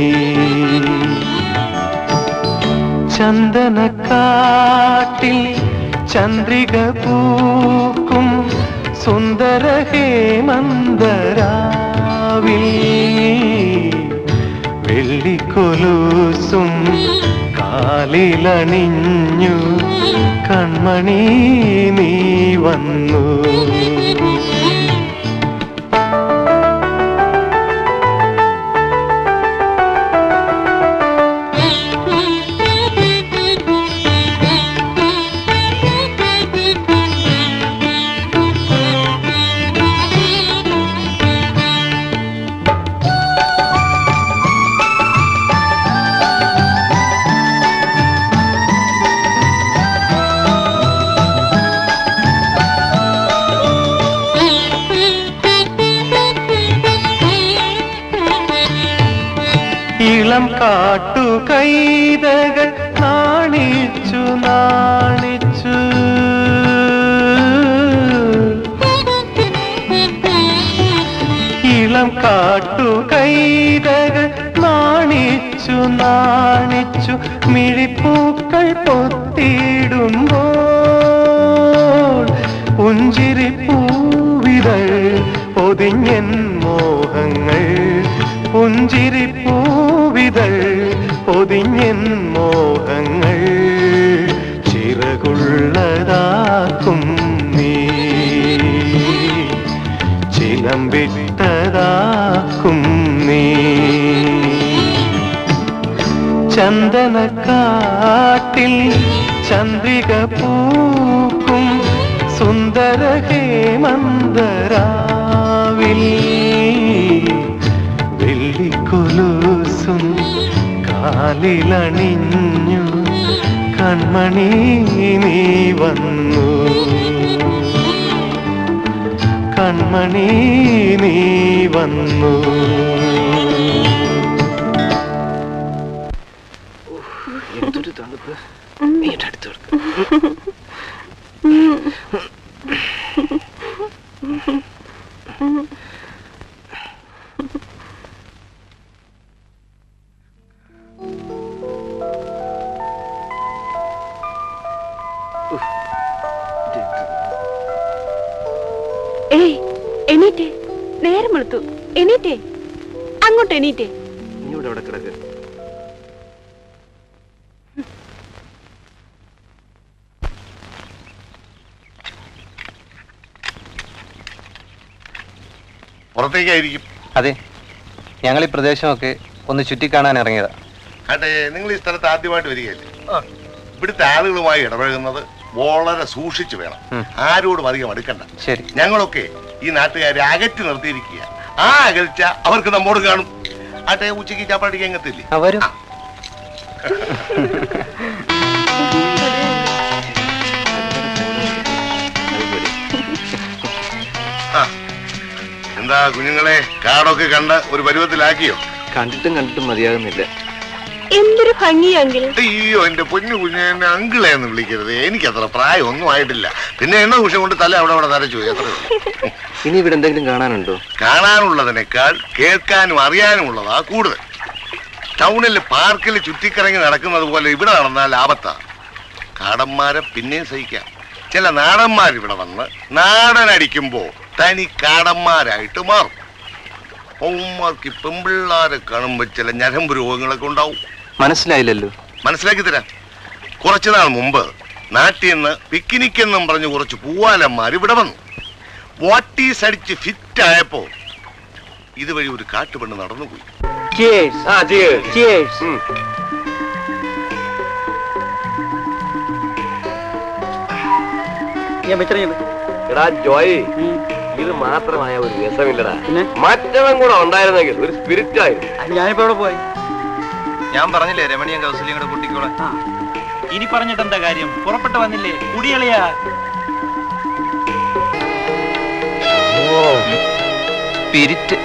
ചന്ദനക്കാട്ടിൽ ചന്ദ്രിക പൂക്കും സുന്ദര ഹേമന്തരാവിൽ വെള്ളിക്കൊലുസും കാലിലണിഞ്ഞു കൺമണി നീ വന്നു. ഇളം കാട്ടുകൈതകൾ നാണിച്ചു നാണിച്ചു ഇളം കാട്ടുകൈതകൾ നാണിച്ചു നാണിച്ചു മിഴിപ്പൂക്കൾ പൊത്തിടുമ്പോൾ പുഞ്ചിരിപ്പൂവിതൾ പൊതിഞ്ഞൻ മോഹങ്ങൾ പുഞ്ചിരിപ്പൂവിതൾ പൊതിഞ്ഞൻ മോഹങ്ങൾ ചിറകുള്ളതാക്കും നീ ചിലമ്പിട്ടതാക്കും നീ. ചന്ദനക്കാട്ടിൽ ചന്ദ്രിക പൂക്കും സുന്ദര ഹേമന്തരാവിൽ വെള്ളിക്കൊലുസും കാലിലണിഞ്ഞു കൺമണി നീ വന്നു കൺമണി നീ വന്നു. എന്തൊരു തണുപ്പ്. നീ അടുത്ത് എണീറ്റേ, നേരം വെളുത്തു. എണീറ്റേ, അങ്ങോട്ട് എണീറ്റേ. ഇനിയുടെ അവിടെ കിടക്ക്. പുറത്തേക്കായിരിക്കും. അതെ, ഞങ്ങൾ ഈ പ്രദേശമൊക്കെ ഒന്ന് ചുറ്റിക്കാണാൻ ഇറങ്ങിയതാ. അതെ, നിങ്ങൾ ഈ സ്ഥലത്ത് ആദ്യമായിട്ട് വരികയല്ലേ? ഇവിടുത്തെ ആളുകളുമായി ഇടപഴകുന്നത് വളരെ സൂക്ഷിച്ചു വേണം. ആരോടും അധികം അടുക്കണ്ട. ശരി. ഞങ്ങളൊക്കെ ഈ നാട്ടുകാരെ അകറ്റി നിർത്തിയിരിക്കുക. ആ അകൽച്ച അവർക്ക് നമ്മോട് കാണും. ആട്ടെ, ഉച്ചയ്ക്ക് ചാപ്പാടിക്കാൻ എത്തില്ലേ? വരും. എന്താ കുഞ്ഞുങ്ങളെ, കാടൊക്കെ കണ്ട് ഒരു പരുവത്തിലാക്കിയോ? കണ്ടിട്ടും മതിയാകുന്നില്ല. എന്തൊരു ഭംഗിയെങ്കിൽ. അയ്യോ, എന്റെ പൊന്നു കുഞ്ഞ്, എന്നെ അങ്കിളെ എന്ന് വിളിക്കരുത്. എനിക്ക് അത്ര പ്രായമൊന്നും ആയിട്ടില്ല. പിന്നെ എണ്ണ കുഷം കൊണ്ട് തല അവിടെ നരച്ചു. എത്ര ഇനി ഇവിടെ എന്തെങ്കിലും കാണാനുണ്ടോ? കാണാനുള്ളതിനേക്കാൾ കേൾക്കാനും അറിയാനുമുള്ളതാ കൂടുതൽ. ടൗണിൽ പാർക്കിൽ ചുറ്റിക്കറങ്ങി നടക്കുന്നത് പോലെ ഇവിടെ നടന്നാൽ ആപത്താ. കാടന്മാരെ പിന്നെയും സഹിക്കാം. ചില നാടന്മാർ ഇവിടെ വന്ന് നാടനടിക്കുമ്പോ തനി കാടന്മാരായിട്ട് മാറും. പൗമാർക്ക് പെമ്പിള്ളാരെ കാണുമ്പോ ചില ഞരമ്പ് രോഗങ്ങളൊക്കെ ഉണ്ടാവും. മനസ്സിലായില്ലല്ലോ. മനസ്സിലാക്കി തരാം. കുറച്ചുനാൾ മുമ്പ് നാട്ടിൽ നിന്ന് പിക്നിക് എന്നും പറഞ്ഞ് കുറച്ച് പൂവാലന്മാർ ഇവിടെ വന്നു. വാട്ടീസ് അടിച്ച് ഫിറ്റ് ആയപ്പോ ഇതുവഴി ഒരു കാട്ടുപെണ്ണ് നടന്നുപോയി. എടാ ജോയ്, ഇത് മാത്രമായ ഒരു രസമില്ലടാ. മറ്റവൻ കൂടെ ഉണ്ടായിരുന്നെങ്കിൽ ഒരു സ്പിരിറ്റ് ആയിരുന്നു. ഞാനിപ്പോ അവിടെ പോയി. ഞാൻ പറഞ്ഞില്ലേ രമണിയും കൗസല്യം കൂടെ കൂട്ടിക്കോളെ. ഇനി പറഞ്ഞിട്ട് എന്താ കാര്യം? പുറപ്പെട്ടു വന്നില്ലേ കുടികളിയാ. സ്പിരിറ്റ്.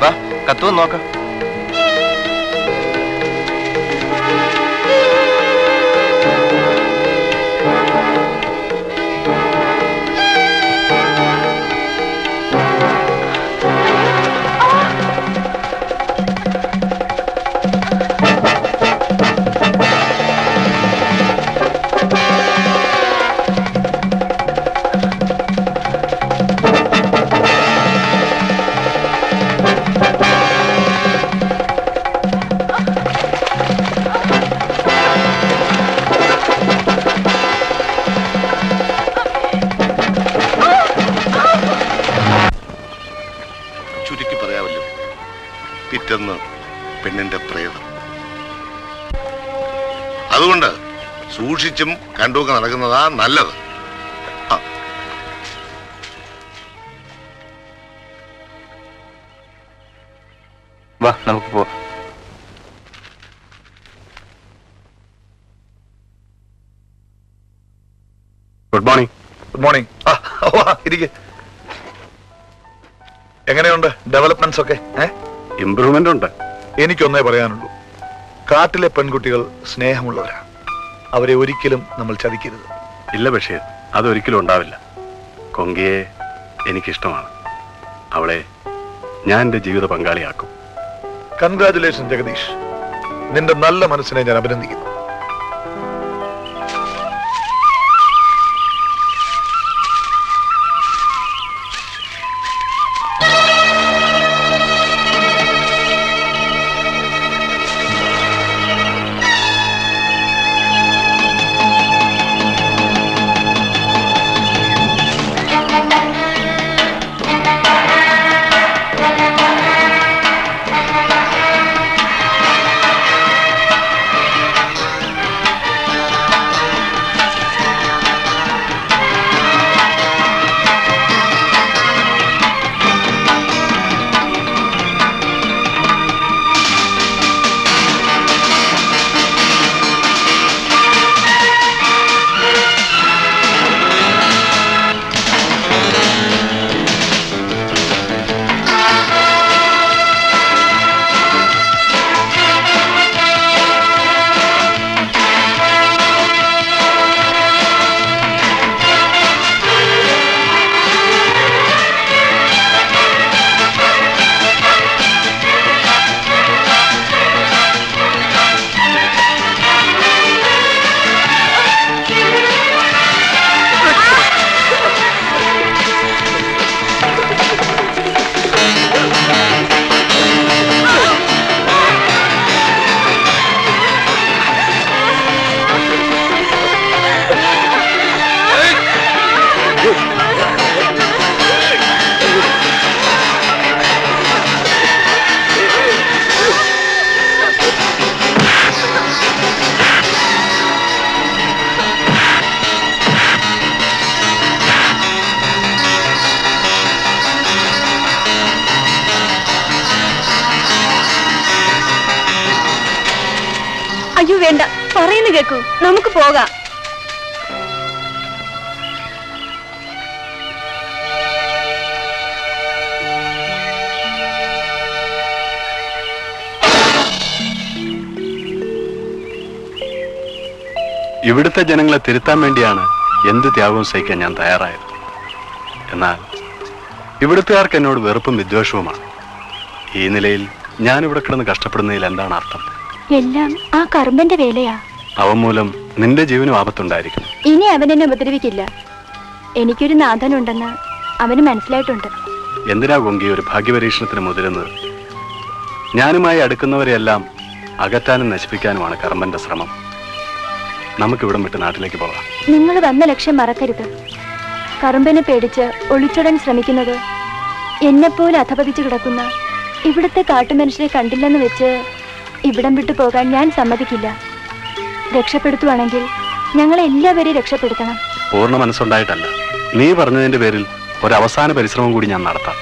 വാ, കത്തുവന്ന് നോക്കാം. ചുരുക്കി പറയാമല്ലോ, പിറ്റെന്ന് പെണ്ണിന്റെ പ്രേതം. അതുകൊണ്ട് സൂക്ഷിച്ചും കണ്ടുമൊക്കെ നടക്കുന്നതാ നല്ലത്. വാ, നമുക്ക് പോവാം. Good morning. Good morning. ഇരിക്കെ. എങ്ങനെയുണ്ട് ഡെവലപ്മെന്റ്സ് ഒക്കെ? ഇംപ്രൂവ്മെന്റ് ഉണ്ട്. എനിക്കൊന്നേ പറയാനുള്ളൂ, കാട്ടിലെ പെൺകുട്ടികൾ സ്നേഹമുള്ളവരാ. അവരെ ഒരിക്കലും നമ്മൾ ചതിക്കരുത്. ഇല്ല ബഷീർ, അതൊരിക്കലും ഉണ്ടാവില്ല. കൊങ്കിയെ എനിക്കിഷ്ടമാണ്. അവളെ ഞാൻ എൻ്റെ ജീവിത പങ്കാളിയാക്കും. കൺഗ്രാറ്റുലേഷൻ ജഗദീഷ്, നിന്റെ നല്ല മനസ്സിനെ ഞാൻ അഭിനന്ദിക്കുന്നു. അയ്യോ വേണ്ട, പറയുന്നു കേക്കൂ, നമുക്ക് പോകാം. ഇവിടുത്തെ ജനങ്ങളെ തിരുത്താൻ വേണ്ടിയാണ് എന്ത് ത്യാഗവും സഹിക്കാൻ ഞാൻ തയ്യാറായത്. എന്നാൽ ഇവിടുത്തുകാർക്ക് എന്നോട് വെറുപ്പും വിദ്വേഷവുമാണ്. ഈ നിലയിൽ ഞാനിവിടെ കിടന്ന് കഷ്ടപ്പെടുന്നതിൽ എന്താണ് അർത്ഥം? എല്ലാം ആ കറുമ്പന്റെ വേലയാ. അവൻ മൂലം നിന്റെ ജീവനും ആപത്തുണ്ടായിരിക്കും. ഇനി അവൻ എന്നെ ഉപദ്രവിക്കില്ല. എനിക്കൊരു നാഥനുണ്ടെന്ന് അവന് മനസ്സിലായിട്ടുണ്ട്. എന്തിനാ ഗോങ്കി ഒരു ഭാഗ്യപരീക്ഷണത്തിന് മുതിരുന്നത്? ഞാനുമായി അടുക്കുന്നവരെയെല്ലാം അകറ്റാനും നശിപ്പിക്കാനുമാണ് കർമ്മന്റെ ശ്രമം. നമുക്കിവിടം വിട്ട് നാട്ടിലേക്ക് പോകാം. നിങ്ങൾ വന്ന ലക്ഷ്യം മറക്കരുത്. കറുമ്പനെ പേടിച്ച് ഒളിച്ചോടാൻ ശ്രമിക്കുന്നത് എന്നെപ്പോലെ അധപതിച്ചു കിടക്കുന്ന ഇവിടുത്തെ കാട്ടുമനുഷ്യരെ കണ്ടില്ലെന്ന് വെച്ച് ഇവിടം വിട്ടു പോകാൻ ഞാൻ സമ്മതിക്കില്ല. രക്ഷപ്പെടുത്തുവാണെങ്കിൽ ഞങ്ങളെ എല്ലാവരെയും രക്ഷപ്പെടുത്തണം. പൂർണ്ണ മനസ്സുണ്ടായിട്ടല്ല, നീ പറഞ്ഞതിന്റെ പേരിൽ ഒരു അവസാന പരിശ്രമം കൂടി ഞാൻ നടത്താം.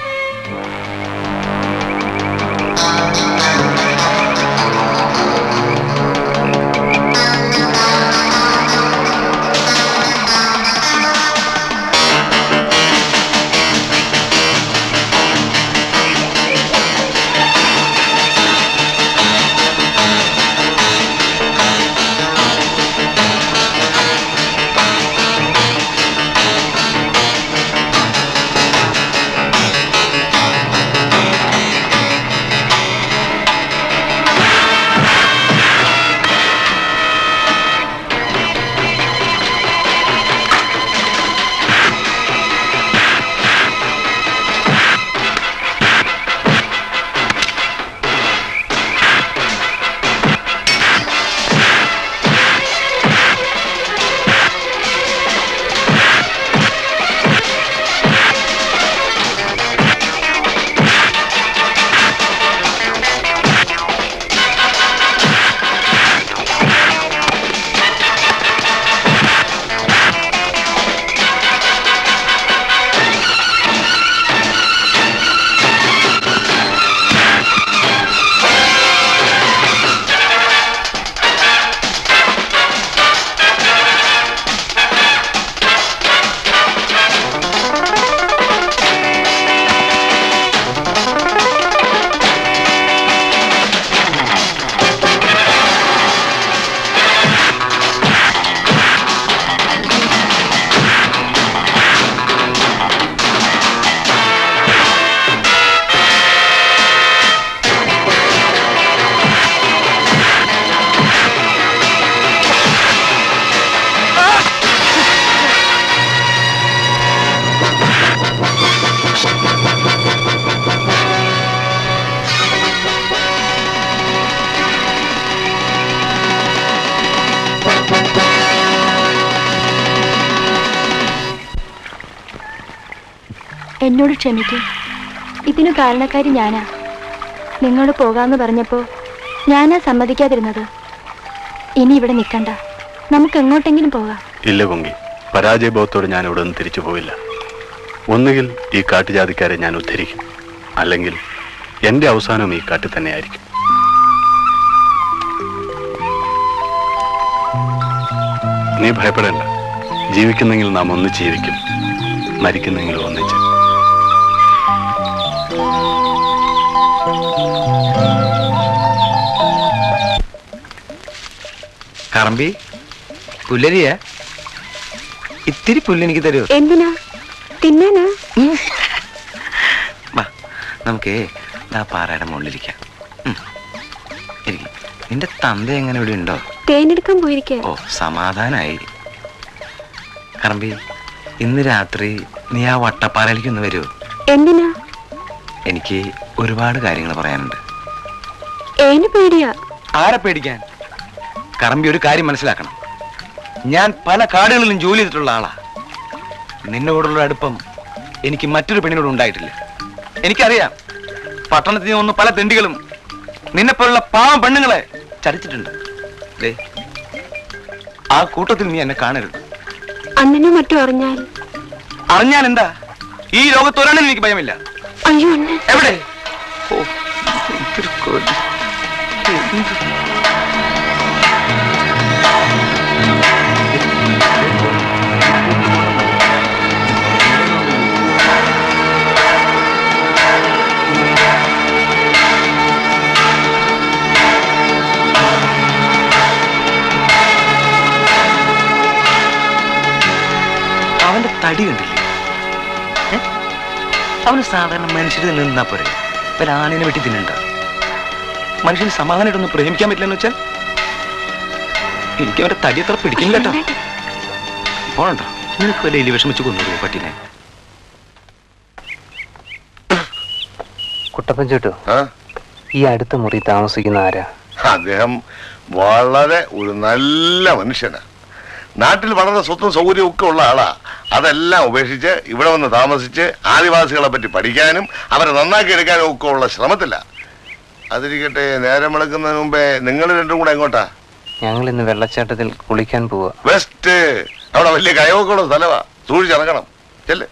എന്നോട് ക്ഷമിക്കൂ. ഇതിന് കാരണക്കാരി ഞാനാ. നിങ്ങളോട് പോകാമെന്ന് പറഞ്ഞപ്പോൾ ഞാനാ സമ്മതിക്കാതിരുന്നത്. ഇനി ഇവിടെ നിൽക്കണ്ട, നമുക്ക് എങ്ങോട്ടെങ്കിലും പോകാം. ഇല്ല ഗോങ്കി, പരാജയബോധത്തോട് ഞാൻ ഇവിടെ നിന്ന് തിരിച്ചു പോയില്ല. ഒന്നുകിൽ ഈ കാട്ടുജാതിക്കാരെ ഞാൻ ഉദ്ധരിക്കും, അല്ലെങ്കിൽ എന്റെ അവസാനവും ഈ കാട്ടിൽ തന്നെയായിരിക്കും. നീ ഭയപ്പെടേണ്ട. ജീവിക്കുന്നെങ്കിൽ നാം ഒന്നിച്ച് ജീവിക്കും, മരിക്കുന്നെങ്കിൽ ഒന്നിച്ച്. കറമ്പി, പുല്ലരിയ ഇത്തിരി പുല്ലെനിക്ക് തരുമോ? എന്തിനാ? തിന്നാനാ? വാ, നമുക്ക് ആ പാറയുടെ മുകളിലിരിക്കാം. നിന്റെ തന്ത എങ്ങനെ ഇവിടെ ഉണ്ടോ? തേനെടുക്കാൻ പോയിരിക്കേ. ഓ, സമാധാനായി. കറമ്പി, ഇന്ന് രാത്രി നീ ആ വട്ടപ്പാറയിലേക്ക് ഒന്ന് വരുമോ? എന്തിനാ? എനിക്ക് ഒരുപാട് കാര്യങ്ങൾ പറയാനുണ്ട്. ഏന് പേടിയാ? ആരെ പേടിക്കാൻ? കറമ്പി, ഒരു കാര്യം മനസ്സിലാക്കണം. ഞാൻ പല കാടുകളിലും ജോലി ചെയ്തിട്ടുള്ള ആളാ. നിന്നോടുള്ള അടുപ്പം എനിക്ക് മറ്റൊരു പെണ്ണിനോട് ഉണ്ടായിട്ടില്ല. എനിക്കറിയാം, പട്ടണത്തിൽ നിന്ന് വന്ന് പല തെണ്ടികളും നിന്നെപ്പോലുള്ള പാവം പെണ്ണുങ്ങളെ ചതിച്ചിട്ടുണ്ട്. ആ കൂട്ടത്തിൽ നീ എന്നെ കാണരുത്. അണ്ണനും മറ്റും അറിഞ്ഞാൽ? അറിഞ്ഞാൽ എന്താ? ഈ ലോകത്തൊരാണെന്ന് എനിക്ക് ഭയമില്ല. അയ്യോ അണ്ണൻ എവിടെ? ഓ, തടി കണ്ടില്ലേ? അവന് സാധാരണ മനുഷ്യർ തന്നെ നിന്നാ പോരെ, ആണിനെ വെട്ടി തിന്നണ്ട. മനുഷ്യന് സമാധാനമായിട്ടൊന്ന് പ്രേമിക്കാൻ പറ്റില്ലെന്ന് വെച്ചാൽ എനിക്ക് അവന്റെ തടി അത്ര പിടിക്കില്ല കേട്ടോ. പോണട്ടോ, നിനക്ക് വല്ല എലി വിഷമിച്ച് കൊന്നു പട്ടിനെ. കുട്ടപ്പൻ ചേട്ടോ, ഈ അടുത്ത മുറി താമസിക്കുന്ന ആരാ? അദ്ദേഹം വളരെ ഒരു നല്ല മനുഷ്യനാ. നാട്ടിൽ വളരെ സ്വത്തും സൗകര്യവും ഒക്കെ ഉള്ള ആളാ. അതെല്ലാം ഉപേക്ഷിച്ച് ഇവിടെ വന്ന് താമസിച്ച് ആദിവാസികളെ പറ്റി പഠിക്കാനും അവരെ നന്നാക്കി എടുക്കാനും ഒക്കെ ഉള്ള ശ്രമത്തില്ല. അതിരിക്കട്ടെ, നേരം വെളുക്കുന്നതിന് മുമ്പേ നിങ്ങൾ രണ്ടും കൂടെ എങ്ങോട്ടാ? ഞങ്ങൾ ഇന്ന് വെള്ളച്ചാട്ടത്തിൽ കുളിക്കാൻ പോവാ. വെസ്റ്റ്, അവിടെ വലിയ കയമൊക്കെ ഉള്ള സ്ഥലമാ, സൂക്ഷിച്ചിറങ്ങണം. ചെല്ല്.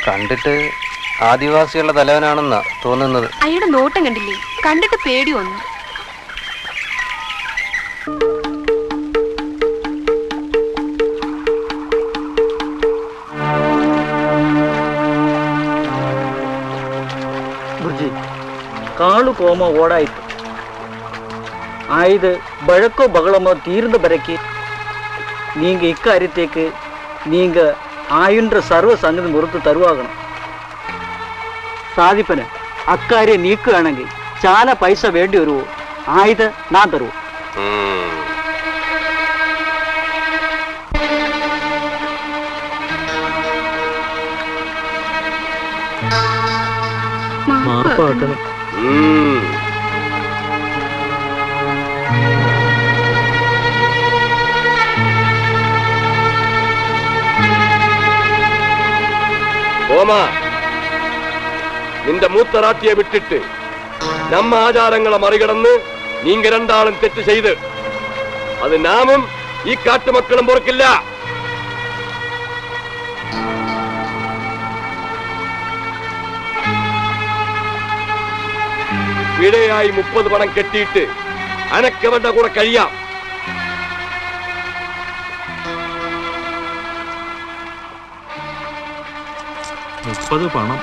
കണ്ടിട്ട് ആദിവാസികളുടെ തലവനാണെന്നാ തോന്നുന്നത്. അയാളുടെ നോട്ടം കണ്ടില്ലേ? കണ്ടിട്ട് പേടി വന്നു. ಬುರ್ಜಿ ಕಾಳು ಕೋಮ ಓಡಾಯಿತು. ಆಯ್ದು ಬഴക്കോ ബഹളമോ തീർന്ന ബരക്ക് നീങ്ക ഇക്കാര്യത്തേക്ക് നീങ്ക ആയുണ്ട സർവ്വ സംഗതി പുറത്ത് തരുവാകണം. സാധിപ്പന് അക്കാര്യം നീക്കുകയാണെങ്കിൽ ചാല പൈസ വേണ്ടി വരുവോ? ആയത് ഞാൻ തരുവോ? മാപ്പാക്കണം. ഓമാ, നിന്റെ മൂത്തറാട്ടിയെ വിട്ടിട്ട് നമ്മ ആചാരങ്ങളെ മറികടന്ന് നീങ്ക രണ്ടാളും തെറ്റ് ചെയ്ത് അത് നാമും ഈ കാട്ടുമക്കളും പൊറുക്കില്ല. വിടയായി 30 പണം കെട്ടിയിട്ട് അനക്കവന്റെ കൂടെ കഴിയാം. 30 പണം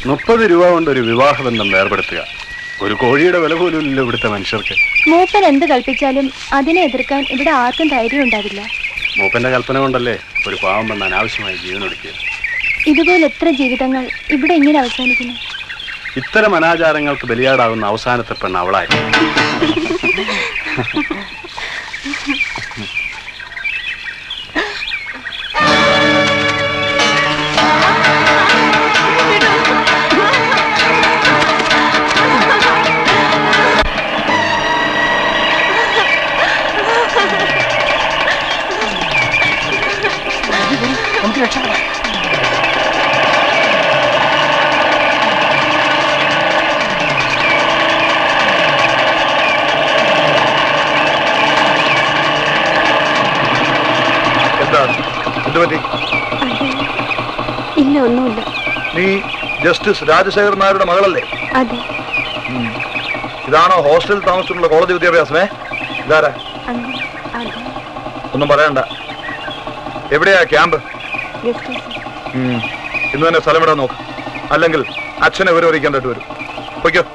30 രൂപ കൊണ്ട് ഒരു വിവാഹബന്ധം വേർപെടുത്തുക ഒരു കോഴിയുടെ വില പോലും ഇല്ല ഇവിടുത്തെ മനുഷ്യർക്ക്. മൂപ്പൻ എന്ത് കൽപ്പിച്ചാലും അതിനെ എതിർക്കാൻ ഇവിടെ ആർക്കും ധൈര്യം ഉണ്ടാവില്ല. മൂപ്പന്റെ കൽപ്പന കൊണ്ടല്ലേ ഒരു പാവം വന്ന് അനാവശ്യമായി ജീവനൊടുക്കിയത്. ഇതുപോലെ എത്ര ജീവിതങ്ങൾ ഇവിടെ ഇങ്ങനെ അവസാനിക്കുന്നു. ഇത്തരം അനാചാരങ്ങൾക്ക് ബലിയാടാവുന്ന അവസാനത്തെ പെണ്ണ് അവളായി. നമുക്ക് രക്ഷപ്പെടാം. ഇല്ല, ഒന്നുമില്ല. നീ ജസ്റ്റിസ് രാജശേഖരൻ നായരുടെ മകളല്ലേ? അതെ. ഇതാണോ ഹോസ്റ്റലിൽ താമസിച്ചിട്ടുള്ള കോളേജ് വിദ്യാഭ്യാസമേ? ഇതാരാ? ഒന്നും പറയണ്ട. എവിടെയാ ക്യാമ്പ്? ഇന്ന് തന്നെ സ്ഥലം വിടാൻ നോക്ക്, അല്ലെങ്കിൽ അച്ഛനെ വിവരം അറിയിക്കേണ്ടിട്ട് വരും. പൊയ്ക്കോ.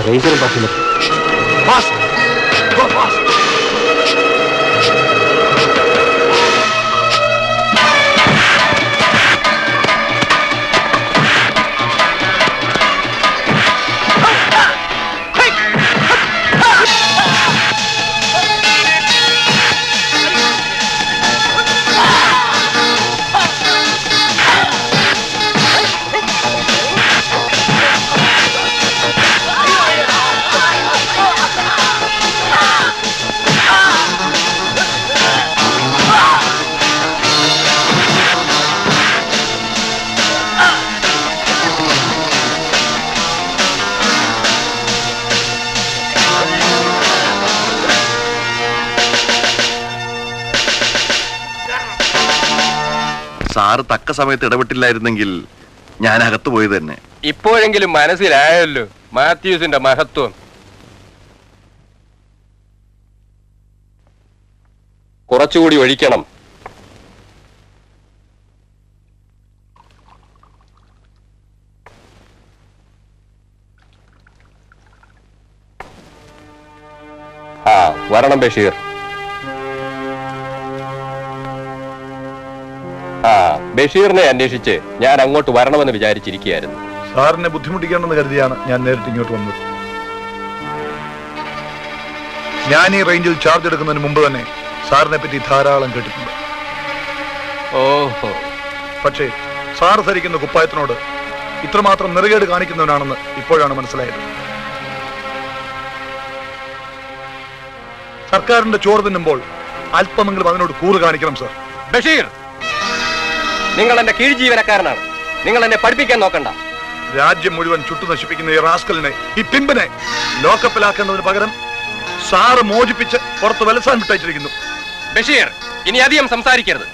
റേഞ്ചറും പാസില്ല. സാറ് തക്ക സമയത്ത് ഇടപെട്ടില്ലായിരുന്നെങ്കിൽ ഞാൻ അകത്ത് പോയത് തന്നെ. ഇപ്പോഴെങ്കിലും മനസ്സിലായല്ലോ മാത്യൂസിന്റെ മഹത്വം. കുറച്ചുകൂടി ഒഴിക്കണം. വരണം ബഷീർ. ബഷീറിനെ അന്വേഷിച്ച് ഞാൻ അങ്ങോട്ട് വരണമെന്ന് വിചാരിച്ചിരിക്കുകയായിരുന്നു. സാറിനെ ബുദ്ധിമുട്ടിക്കണമെന്ന് കരുതിയാണ് ഞാൻ നേരിട്ട് ഇങ്ങോട്ട് വന്നത്. ഞാൻ ഈ റേഞ്ചിൽ ചാർജ് എടുക്കുന്നതിന് മുമ്പ് തന്നെ സാറിനെ പറ്റി ധാരാളം കേട്ടിട്ടുണ്ട്. ഓഹോ. പക്ഷേ സാർ ധരിക്കുന്ന കുപ്പായത്തിനോട് ഇത്രമാത്രം നെറുകേട് കാണിക്കുന്നവനാണെന്ന് ഇപ്പോഴാണ് മനസ്സിലായത്. സർക്കാരിന്റെ ചോറ് തിന്നുമ്പോൾ അല്പമെങ്കിലും അതിനോട് കൂറ് കാണിക്കണം സാർ. ബഷീർ, നിങ്ങൾ എന്റെ കീഴ് ജീവനക്കാരനാണ്. നിങ്ങൾ എന്നെ പഠിപ്പിക്കാൻ നോക്കണ്ട. രാജ്യം മുഴുവൻ ചുട്ടു നശിപ്പിക്കുന്ന ഈ റാസ്കലിനെ, ഈ പിമ്പിനെ ലോക്കപ്പിലാക്കേണ്ടതിന് പകരം സാറ് മോചിപ്പിച്ച് പുറത്ത് വലസാൻ വിട്ടയച്ചിരിക്കുന്നു. ബഷീർ, ഇനി അധികം സംസാരിക്കരുത്.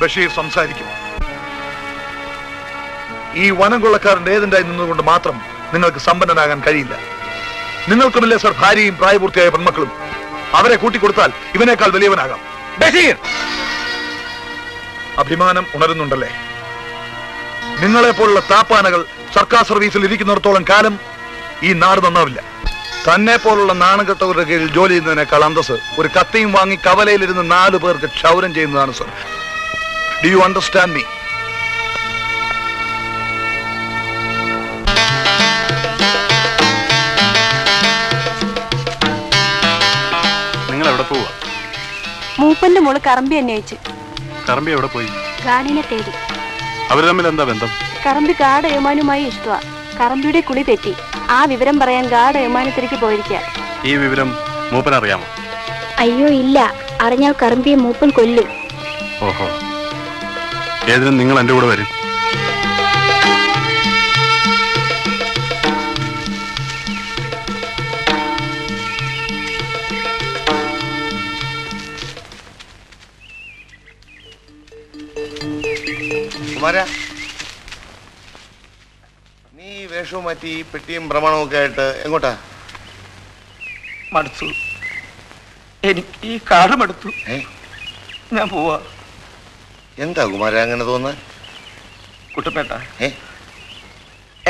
ബഷീർ സംസാരിക്കും. ഈ വനം കൊള്ളക്കാരന്റെ ഏജന്റായി നിന്നുകൊണ്ട് മാത്രം നിങ്ങൾക്ക് സമ്പന്നനാകാൻ കഴിയില്ല. നിങ്ങൾക്കുമില്ലേ സർ ഭാര്യയും പ്രായപൂർത്തിയായ പെൺമക്കളും? അവരെ കൂട്ടിക്കൊടുത്താൽ ഇവനേക്കാൾ വലിയവനാകാം. ബഷീർ, അഭിമാനം ഉണരുന്നുണ്ടല്ലേ? നിങ്ങളെപ്പോലുള്ള താപ്പാനകൾ സർക്കാർ സർവീസിൽ ഇരിക്കുന്നിടത്തോളം കാലം ഈ നാട് നന്നാവില്ല. തന്നെ പോലുള്ള നാണംകെട്ടവരുടെ കീഴിൽ ജോലി ചെയ്യുന്നതിനേക്കാൾ അന്തസ് ഒരു കത്തിയും വാങ്ങി കവലയിലിരുന്ന് 4 പേർക്ക് ക്ഷൗരം ചെയ്യുന്നതാണ് sir. Do you understand me? നിങ്ങൾ എവിടെ പോവാ? മൂപ്പന്റെ മോള് കറമ്പി അന്വേഷിച്ചു. കറമ്പി എവിടെ പോയി? ഗാഡിനെ തേടി. അവര് തമ്മിൽ എന്താ ബന്ധം? കറമ്പി ഗാഡ് ഏമാനുമായി ഇഷ്ടമാ. കറമ്പിയുടെ കുളി തെറ്റി. ആ വിവരം പറയാൻ ഗാഡ് ഏമാനത്തിലേക്ക് പോയിരിക്കുക. ഈ വിവരം മൂപ്പനറിയാമോ? അയ്യോ ഇല്ല, അറിഞ്ഞാൽ കറമ്പിയെ മൂപ്പൻ കൊല്ലും. ഓഹോ, ഏതിനും നിങ്ങൾ എൻ്റെ കൂടെ വരും. കുമാര, നീ വേഷവും മാറ്റി പെട്ടിയും ഭ്രമണവും ഒക്കെ ആയിട്ട് എങ്ങോട്ടാ? മടുത്തു, എനിക്ക് ഈ കാട് മടുത്തു. ഞാൻ പോവാ. എന്താ കുമാര അങ്ങനെ തോന്നാൻ? കുട്ടപ്പേട്ട,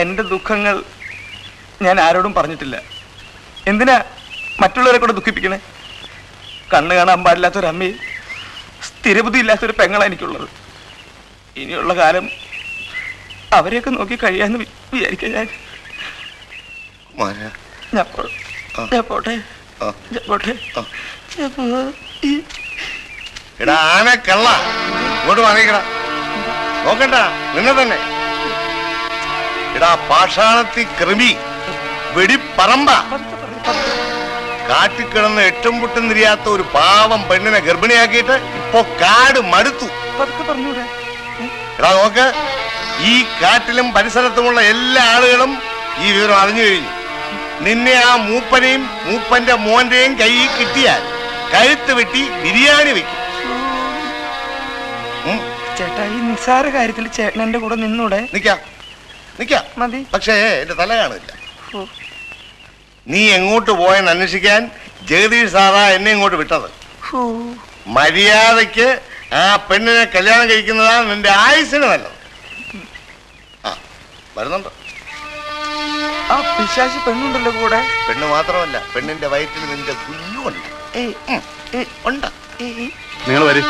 എന്റെ ദുഃഖങ്ങൾ ഞാൻ ആരോടും പറഞ്ഞിട്ടില്ല. എന്തിനാ മറ്റുള്ളവരെ കൂടെ ദുഃഖിപ്പിക്കണേ? കണ്ണ് കാണാൻ പാടില്ലാത്തൊരമ്മയും സ്ഥിരബുദ്ധി ഇല്ലാത്തൊരു പെങ്ങളാണ് എനിക്കുള്ളത്. ഇനിയുള്ള കാലം അവരെയൊക്കെ നോക്കി കഴിയാന്ന് വിചാരിക്കാം ഞാൻ. ഞാൻ പോട്ടെ. എടാ ആന കള്ള, ഇങ്ങോട്ട് വാങ്ങിക്കട. നോക്കണ്ട, നിന്നെ തന്നെ. എടാ പാഷാണത്തി കൃമി, വെടിപ്പറമ്പ, കാട്ടിക്കിടന്ന് എട്ടും പൊട്ടും തിരിയാത്ത ഒരു പാവം പെണ്ണിനെ ഗർഭിണിയാക്കിയിട്ട് ഇപ്പൊ കാട് മടുത്തു. എടാ നോക്ക്, ഈ കാട്ടിലും പരിസരത്തുമുള്ള എല്ലാ ആളുകളും ഈ വിവരം അറിഞ്ഞു കഴിഞ്ഞു. നിന്നെ ആ മൂപ്പനെയും മൂപ്പന്റെ മോന്റെയും കൈയിൽ കിട്ടിയാൽ കഴുത്ത് വെട്ടി ബിരിയാണി വെക്കും. ചേട്ടാ, ഈ നിസ്സാര കാര്യത്തിൽ ചേട്ടൻ എന്റെ കൂടെ നിന്നൂടെ? നിക്കാം മതി, പക്ഷേ എന്റെ തല കാണില്ല. നീ എങ്ങോട്ട് പോയെന്ന് അന്വേഷിക്കാൻ ജഗദീഷ് സാറാ എന്നെ ഇങ്ങോട്ട് വിട്ടത്. മര്യാദയ്ക്ക് ആ പെണ്ണിനെ കല്യാണം കഴിക്കുന്നതാണ് നിന്റെ ആയുസിന് നല്ലത്. വരുന്നുണ്ടോ? ആ പിശാചി പെണ്ണുണ്ടല്ലോ കൂടെ. പെണ്ണ് മാത്രമല്ല, പെണ്ണിന്റെ വയറ്റിൽ നിന്റെ കുഞ്ഞുണ്ട്. നിങ്ങൾ വരും.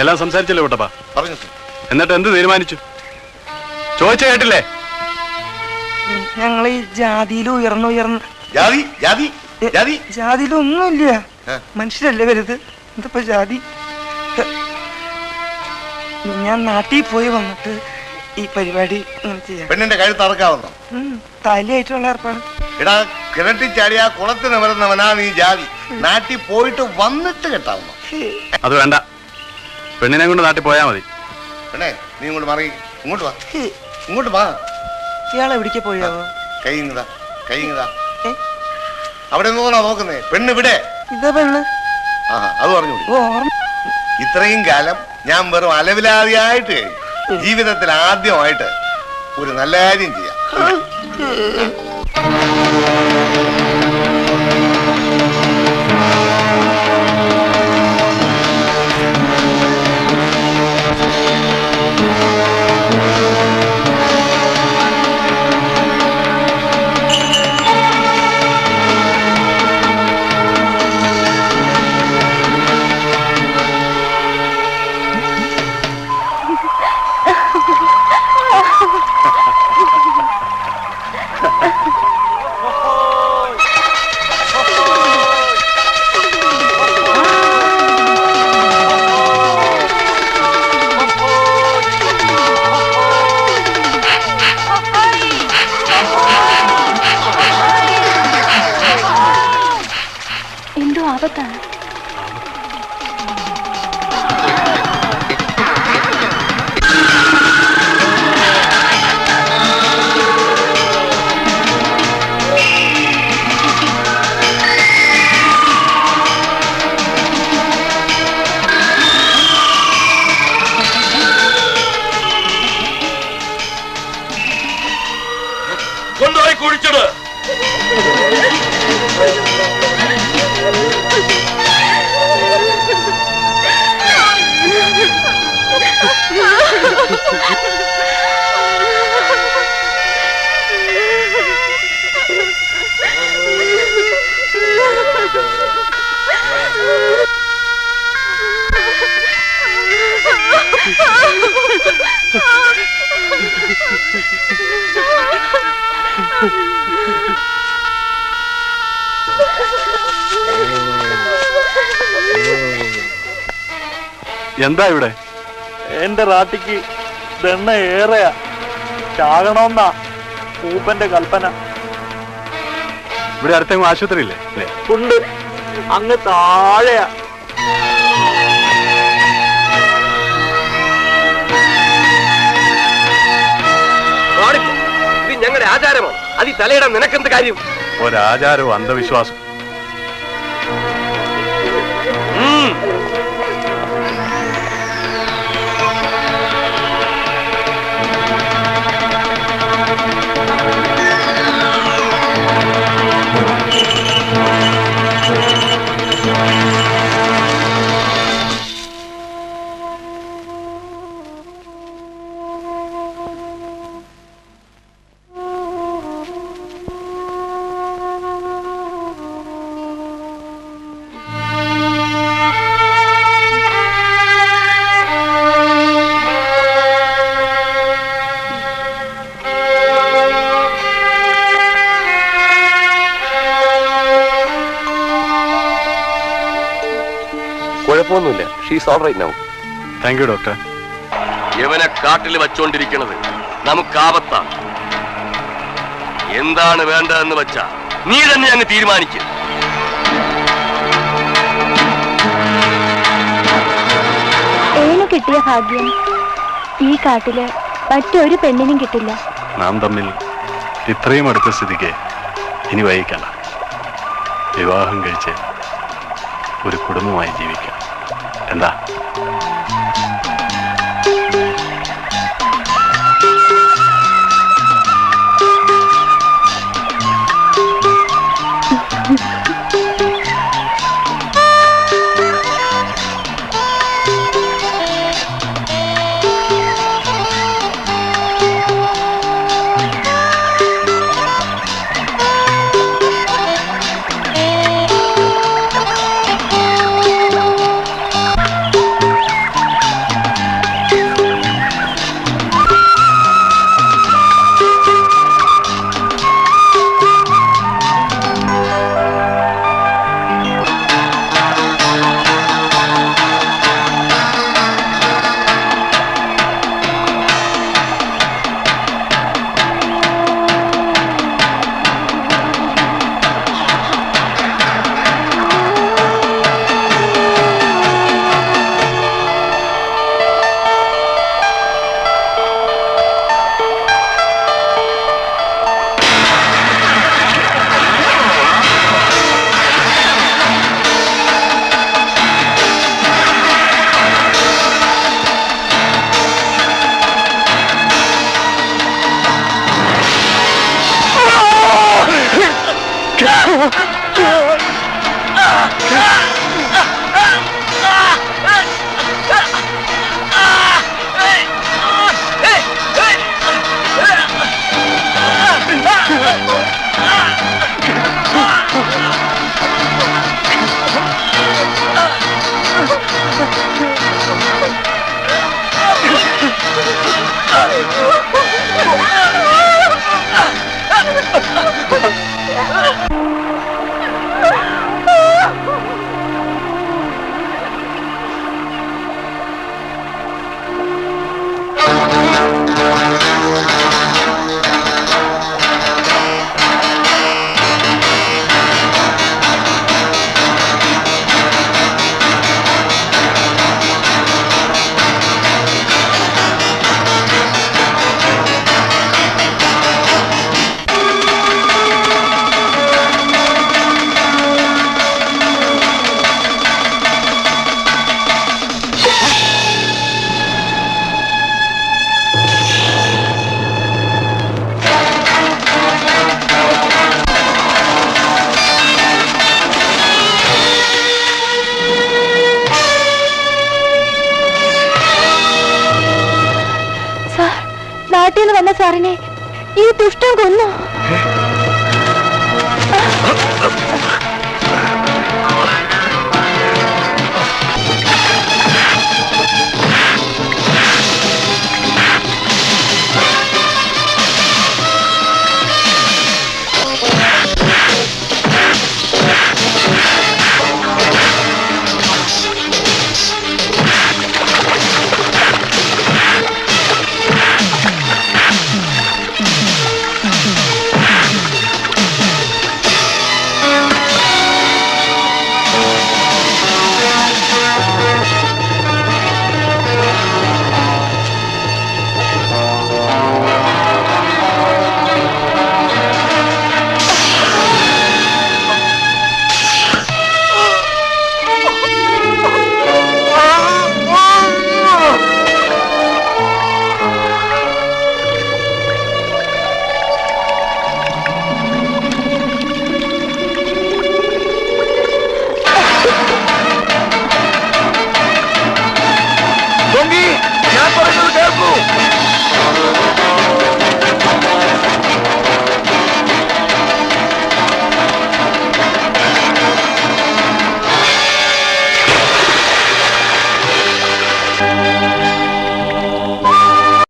എല്ലാം സംസാരിച്ചല്ലോ കുട്ടപ്പാ? പറഞ്ഞു. എന്നിട്ട് എന്ത് തീരുമാനിച്ചു? ചോദിച്ച കേട്ടില്ലേ? ഞങ്ങൾ ഈ ജാതിയിൽ ഉയർന്ന ജാതിയിലൊന്നുമില്ല. മനുഷ്യരല്ലേ വലുത്, എന്തപ്പോ ജാതി? ഞാൻ നാട്ടിൽ പോയി വന്നിട്ട് ഈ പരിപാടി ചെയ്യാം. പെണ്ണിന്റെ കഴുത്ത് അറക്കാവുന്നോ? താലിയായിട്ടുള്ള ഏർപ്പാട്. എടാ, കിണറ്റിൽ ചാടിയാ കുളത്തിന് വരുന്നവനാ നീ ജാതി. നാട്ടിൽ പോയിട്ട് വന്നിട്ട് കെട്ടാവുന്നോ? അത് വേണ്ട, പെണ്ണിനെ കൊണ്ട് നാട്ടിൽ പോയാ മതി. പെണ്ണേ, നീ ഇങ്ങോട്ട് മാറി, ഇങ്ങോട്ട് വാ, ഇങ്ങോട്ട് വാ. ഇയാളെ എവിടേക്ക് പോയാവോ? കൈങ്ങതാ അവിടെ നോക്കണോ നോക്കുന്നേ? പെണ്ണ് ഇവിടെ. ഇതാ പെണ്ണ്. അത് പറഞ്ഞു. ഇത്രയും കാലം ഞാൻ വെറും അലവിലാതിയായിട്ട് കഴിഞ്ഞു. ജീവിതത്തിൽ ആദ്യമായിട്ട് ഒരു നല്ല കാര്യം ചെയ്യാം. എന്തോ ആപത്താണ്. കൊണ്ടുപോയി കുഴിച്ചിട്. എന്താ ഇവിടെ? എന്റെ റാട്ടിക്ക് ദണ്ണ ഏറെയാ, ചാകണമെന്നാ. മൂപ്പന്റെ കൽപ്പന. ഇവിടെ അടുത്തെങ്കിലും ആശുപത്രി ഇല്ലേ? അല്ലേ? ഉണ്ട്, അങ്ങ് താഴെയാ. ഇത് ഞങ്ങളുടെ ആചാരമാണ്. അത് ഈ തലയിടാൻ നിനക്കെന്ത് കാര്യം? ഒരാചാരവും അന്ധവിശ്വാസം. കുഴപ്പമൊന്നുമില്ല. She's all right now. Thank you doctor. ഇവനെ കാട്ടിൽ വച്ചോണ്ടിരിക്കുന്നത് നമുക്ക് ആപത്താണ്. എന്താണ് വേണ്ടതെന്ന് വെച്ചാ നീ തന്നെ അങ്ങ് തീരുമാനിക്കും. ഏന് കിട്ടിയ ഭാഗ്യം ഈ കാട്ടില് മറ്റൊരു പെണ്ണിനും കിട്ടില്ല. നാം തമ്മിൽ ഇത്രയും അടുത്ത സ്ഥിതിക്ക് ഇനി വൈകിക്കണ്ട. വിവാഹം കഴിച്ച് ഒരു കുടുംബമായി ജീവിക്കാം. എന്താ? വന്ന സാറിനെ ഈ ദുഷ്ടൻ കൊന്നു.